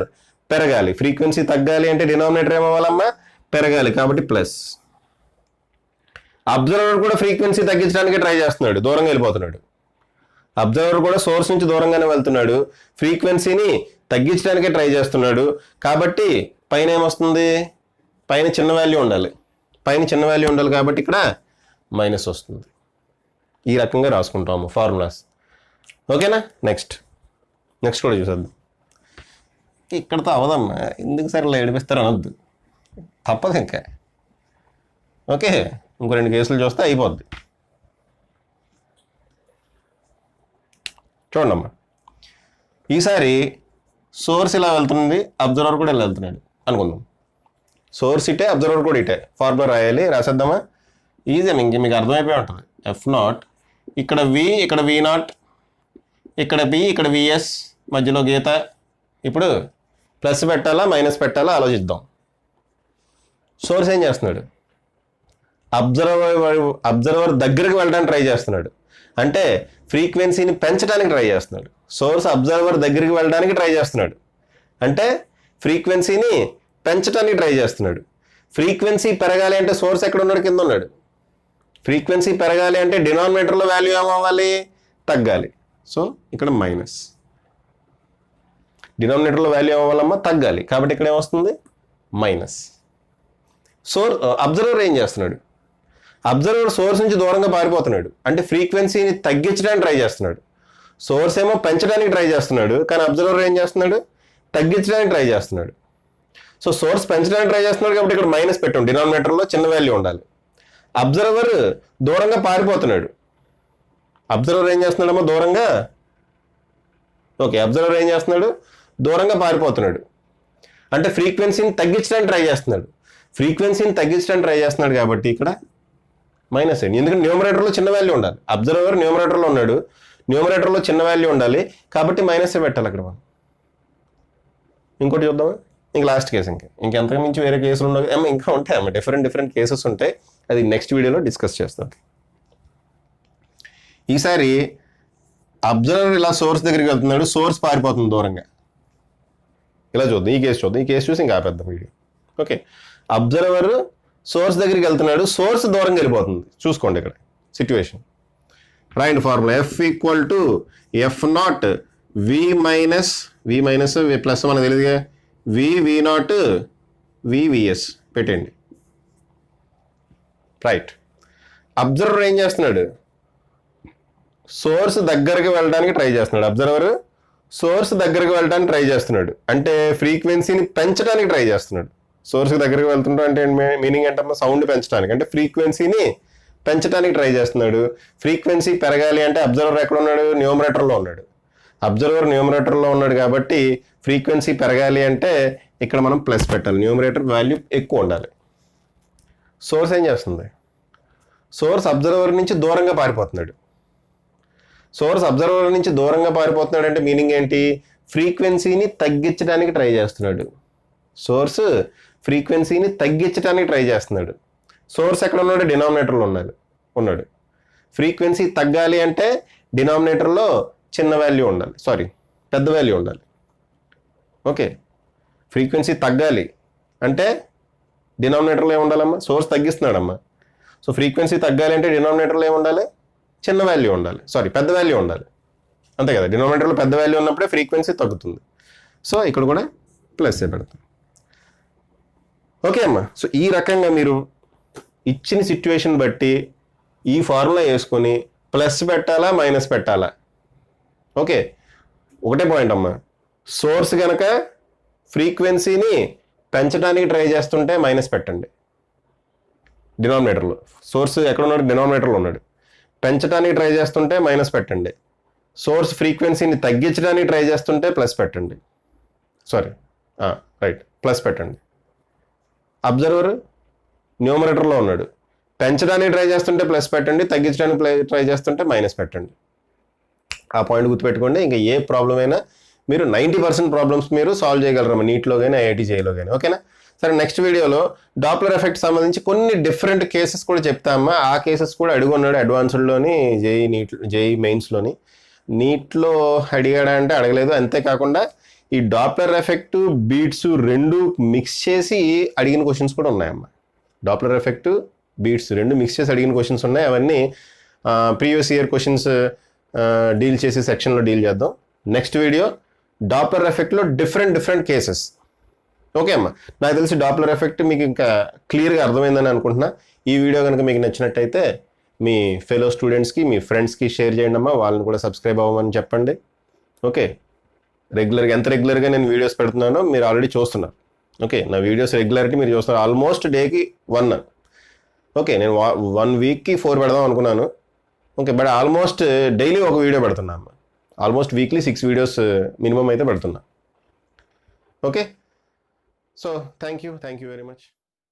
పెరగాలి, ఫ్రీక్వెన్సీ తగ్గాలి అంటే డినామినేటర్ ఏమవ్వాలమ్మా? పెరగాలి, కాబట్టి ప్లస్. అబ్జర్వర్ కూడా ఫ్రీక్వెన్సీ తగ్గించడానికి ట్రై చేస్తున్నాడు, దూరంగా వెళ్ళిపోతున్నాడు. అబ్జర్వర్ కూడా సోర్స్ నుంచి దూరంగానే వెళ్తున్నాడు, ఫ్రీక్వెన్సీని తగ్గించడానికే ట్రై చేస్తున్నాడు. కాబట్టి పైన ఏమొస్తుంది, పైన చిన్న వాల్యూ ఉండాలి, పైన చిన్న వాల్యూ ఉండాలి కాబట్టి ఇక్కడ మైనస్ వస్తుంది. ఈ రకంగా రాసుకుంటాము ఫార్ములాస్. ఓకేనా? నెక్స్ట్ కూడా చూసేద్దాం. ఇక్కడతో అవదమ్మా, ఎందుకు సరే ఏడిపిస్తారు అనొద్దు, తప్పదు ఇంకా. ఓకే, ఇంకో 2 కేసులు చూస్తే అయిపోద్ది. చూడండమ్మా, ఈసారి సోర్స్ ఇలా వెళ్తుంది, అబ్జర్వర్ కూడా ఇలా వెళ్తున్నాడు అనుకుందాం. సోర్స్ ఇటే, అబ్జర్వర్ కూడా ఇటే. ఫార్ములా రాయాలి, రాసేద్దామా? ఈజీ, మీకు అర్థమైపోయి ఉంటుంది. F0, ఇక్కడ V, ఇక్కడ V0, ఇక్కడ B, ఇక్కడ VS, మధ్యలో గీత. ఇప్పుడు ప్లస్ పెట్టాలా మైనస్ పెట్టాలా ఆలోచిద్దాం. సోర్స్ ఏం చేస్తున్నాడు, అబ్జర్వర్ దగ్గరికి వెళ్ళడానికి ట్రై చేస్తున్నాడు, అంటే ఫ్రీక్వెన్సీని పెంచడానికి ట్రై చేస్తున్నాడు. సోర్స్ అబ్జర్వర్ దగ్గరికి వెళ్ళడానికి ట్రై చేస్తున్నాడు, అంటే ఫ్రీక్వెన్సీని పెంచడానికి ట్రై చేస్తున్నాడు. ఫ్రీక్వెన్సీ పెరగాలి అంటే సోర్స్ ఎక్కడ ఉన్నాడు, కింద ఉన్నాడు. ఫ్రీక్వెన్సీ పెరగాలి అంటే డినామినేటర్లో వాల్యూ ఏమవ్వాలి, తగ్గాలి. సో ఇక్కడ మైనస్, డినామినేటర్లో వాల్యూ ఏమవ్వాలమ్మా, తగ్గాలి. కాబట్టి ఇక్కడ ఏమొస్తుంది, మైనస్. అబ్జర్వర్ ఏం చేస్తున్నాడు, అబ్జర్వర్ సోర్స్ నుంచి దూరంగా పారిపోతున్నాడు, అంటే ఫ్రీక్వెన్సీని తగ్గించడానికి ట్రై చేస్తున్నాడు. సోర్స్ ఏమో పెంచడానికి ట్రై చేస్తున్నాడు, కానీ అబ్జర్వర్ ఏం చేస్తున్నాడు, తగ్గించడానికి ట్రై చేస్తున్నాడు. సో సోర్స్ పెంచడానికి ట్రై చేస్తున్నాడు కాబట్టి ఇక్కడ మైనస్ పెట్టండి, డినామినేటర్లో చిన్న వాల్యూ ఉండాలి. అబ్జర్వర్ దూరంగా పారిపోతున్నాడు, అబ్జర్వర్ ఏం చేస్తున్నాడమ్మా, దూరంగా. ఓకే, అబ్జర్వర్ ఏం చేస్తున్నాడు, దూరంగా పారిపోతున్నాడు, అంటే ఫ్రీక్వెన్సీని తగ్గించడానికి ట్రై చేస్తున్నాడు. ఫ్రీక్వెన్సీని తగ్గించడానికి ట్రై చేస్తున్నాడు కాబట్టి ఇక్కడ మైనస్ అయింది, ఎందుకంటే న్యూమరేటర్లో చిన్న వాల్యూ ఉండాలి. అబ్జర్వర్ న్యూమరేటర్లో ఉన్నాడు, న్యూమరేటర్లో చిన్న వాల్యూ ఉండాలి కాబట్టి మైనస్ పెట్టాలి అక్కడ మనం. ఇంకోటి చూద్దామా, ఇంక లాస్ట్ కేసు. ఇంకెంతకు మించి వేరే కేసులు ఉండవు, ఇంకా ఉంటాయి అమ్మ, డిఫరెంట్ కేసెస్ ఉంటాయి. అది నెక్స్ట్ వీడియోలో డిస్కస్ చేస్తాం. ఈసారి అబ్జర్వర్ ఇలా సోర్స్ దగ్గరికి వెళ్తున్నాడు, సోర్స్ పారిపోతుంది దూరంగా. ఇలా చూద్దాం, ఈ కేసు చూసి ఇంకా ఆపేద్దాం వీడియో. ఓకే, అబ్జర్వర్ సోర్స్ దగ్గరికి వెళ్తున్నాడు, సోర్స్ దూరంగా వెళ్ళిపోతుంది. చూసుకోండి ఇక్కడ సిచ్యువేషన్. రాయండి formula, F = F0 V minus plus మనకు తెలియదుగా, V0 VVS పెట్టండి. రైట్, అబ్జర్వర్ ఏం చేస్తున్నాడు, సోర్స్ దగ్గరికి వెళ్ళడానికి ట్రై చేస్తున్నాడు. అబ్జర్వర్ సోర్స్ దగ్గరికి వెళ్ళడానికి ట్రై చేస్తున్నాడు, అంటే ఫ్రీక్వెన్సీని పెంచడానికి ట్రై చేస్తున్నాడు. సోర్స్ దగ్గరికి వెళ్తుంటా అంటే మీనింగ్ ఏంటమ్మా, సౌండ్ పెంచడానికి, అంటే ఫ్రీక్వెన్సీని పెంచడానికి ట్రై చేస్తున్నాడు. ఫ్రీక్వెన్సీ పెరగాలి అంటే అబ్జర్వర్ ఎక్కడ ఉన్నాడు, న్యూమరేటర్లో ఉన్నాడు. అబ్జర్వర్ న్యూమరేటర్లో ఉన్నాడు కాబట్టి ఫ్రీక్వెన్సీ పెరగాలి అంటే ఇక్కడ మనం ప్లస్ పెట్టాలి, న్యూమరేటర్ వాల్యూ ఎక్కువ ఉండాలి. సోర్స్ ఏం చేస్తుంది, సోర్స్ అబ్జర్వర్ నుంచి దూరంగా పారిపోతున్నాడు. సోర్స్ అబ్జర్వర్ నుంచి దూరంగా పారిపోతున్నాడు అంటే మీనింగ్ ఏంటి, ఫ్రీక్వెన్సీని తగ్గించడానికి ట్రై చేస్తున్నాడు. సోర్స్ ఫ్రీక్వెన్సీని తగ్గించడానికి ట్రై చేస్తున్నాడు. సోర్స్ ఎక్కడ ఉన్నాడు, డినామినేటర్లో ఉన్నాడు. ఫ్రీక్వెన్సీ తగ్గాలి అంటే డినామినేటర్లో చిన్న వాల్యూ ఉండాలి, పెద్ద వాల్యూ ఉండాలి. ఓకే, ఫ్రీక్వెన్సీ తగ్గాలి అంటే డినామినేటర్లో ఏమి ఉండాలమ్మా, సోర్స్ తగ్గిస్తున్నాడమ్మా. సో ఫ్రీక్వెన్సీ తగ్గాలి అంటే డినామినేటర్లో ఏమి ఉండాలి, చిన్న వాల్యూ ఉండాలి, పెద్ద వాల్యూ ఉండాలి. అంతే కదా, డినామినేటర్లో పెద్ద వాల్యూ ఉన్నప్పుడే ఫ్రీక్వెన్సీ తగ్గుతుంది. సో ఇక్కడ కూడా ప్లస్ పెడతాం. ఓకే అమ్మా, సో ఈ రకంగా మీరు ఇచ్చిన సిచ్యువేషన్ బట్టి ఈ ఫార్ములా వేసుకొని ప్లస్ పెట్టాలా మైనస్ పెట్టాలా. ఓకే, ఒకటే పాయింట్ అమ్మా, సోర్స్ కనుక ఫ్రీక్వెన్సీని పెంచడానికి ట్రై చేస్తుంటే మైనస్ పెట్టండి డినామినేటర్లో. సోర్స్ ఎక్కడ ఉన్నాడు, డినామినేటర్లో ఉన్నాడు. పెంచడానికి ట్రై చేస్తుంటే మైనస్ పెట్టండి. సోర్స్ ఫ్రీక్వెన్సీని తగ్గించడానికి ట్రై చేస్తుంటే ప్లస్ పెట్టండి. రైట్, ప్లస్ పెట్టండి. అబ్జర్వర్ న్యూమరేటర్లో ఉన్నాడు, పెంచడానికి ట్రై చేస్తుంటే ప్లస్ పెట్టండి, తగ్గించడానికి ట్రై చేస్తుంటే మైనస్ పెట్టండి. ఆ పాయింట్ గుర్తుపెట్టుకోండి. ఇంకా ఏ ప్రాబ్లం అయినా మీరు 90% ప్రాబ్లమ్స్ మీరు సాల్వ్ చేయగలరమ్మా, నీట్లో కానీ ఐఐటీ జేఈలో కానీ. ఓకేనా? సరే, నెక్స్ట్ వీడియోలో డాప్లర్ ఎఫెక్ట్ సంబంధించి కొన్ని డిఫరెంట్ కేసెస్ కూడా చెప్తామా. ఆ కేసెస్ కూడా అడుగున్నాడు అడ్వాన్స్డ్లోని, జేఈ మెయిన్స్లోని. నీట్లో అడిగాడా అంటే అడగలేదు. అంతేకాకుండా ఈ డాప్లర్ ఎఫెక్ట్ బీట్స్ రెండు మిక్స్ చేసి అడిగిన క్వశ్చన్స్ కూడా ఉన్నాయమ్మా. డాప్లర్ ఎఫెక్ట్ బీట్స్ రెండు మిక్స్ చేసి అడిగిన క్వశ్చన్స్ ఉన్నాయి. అవన్నీ ప్రీవియస్ ఇయర్ క్వశ్చన్స్ డీల్ చేసే సెక్షన్లో డీల్ చేద్దాం. నెక్స్ట్ వీడియో డాప్లర్ ఎఫెక్ట్లో డిఫరెంట్ కేసెస్. ఓకే అమ్మా, నాకు తెలిసి డాప్లర్ ఎఫెక్ట్ మీకు ఇంకా క్లియర్గా అర్థమైందని అనుకుంటున్నా. ఈ వీడియో కనుక మీకు నచ్చినట్టయితే మీ ఫెలో స్టూడెంట్స్కి, మీ ఫ్రెండ్స్కి షేర్ చేయండి అమ్మా. వాళ్ళని కూడా సబ్స్క్రైబ్ అవ్వమని చెప్పండి. ఓకే, ఎంత రెగ్యులర్గా నేను వీడియోస్ పెడుతున్నానో మీరు ఆల్రెడీ చూస్తున్నారు. ఓకే, నా వీడియోస్ రెగ్యులారిటీ మీరు చూస్తున్నారు. ఆల్మోస్ట్ డేకి 1. ఓకే, నేను 1 వీక్కి 4 పెడదాం అనుకున్నాను. ఓకే, బట్ ఆల్మోస్ట్ డైలీ ఒక వీడియో పెడుతున్నాను. ఆల్మోస్ట్ వీక్లీ 6 వీడియోస్ మినిమం అయితే పెడుతున్నా. Okay, so thank you very much.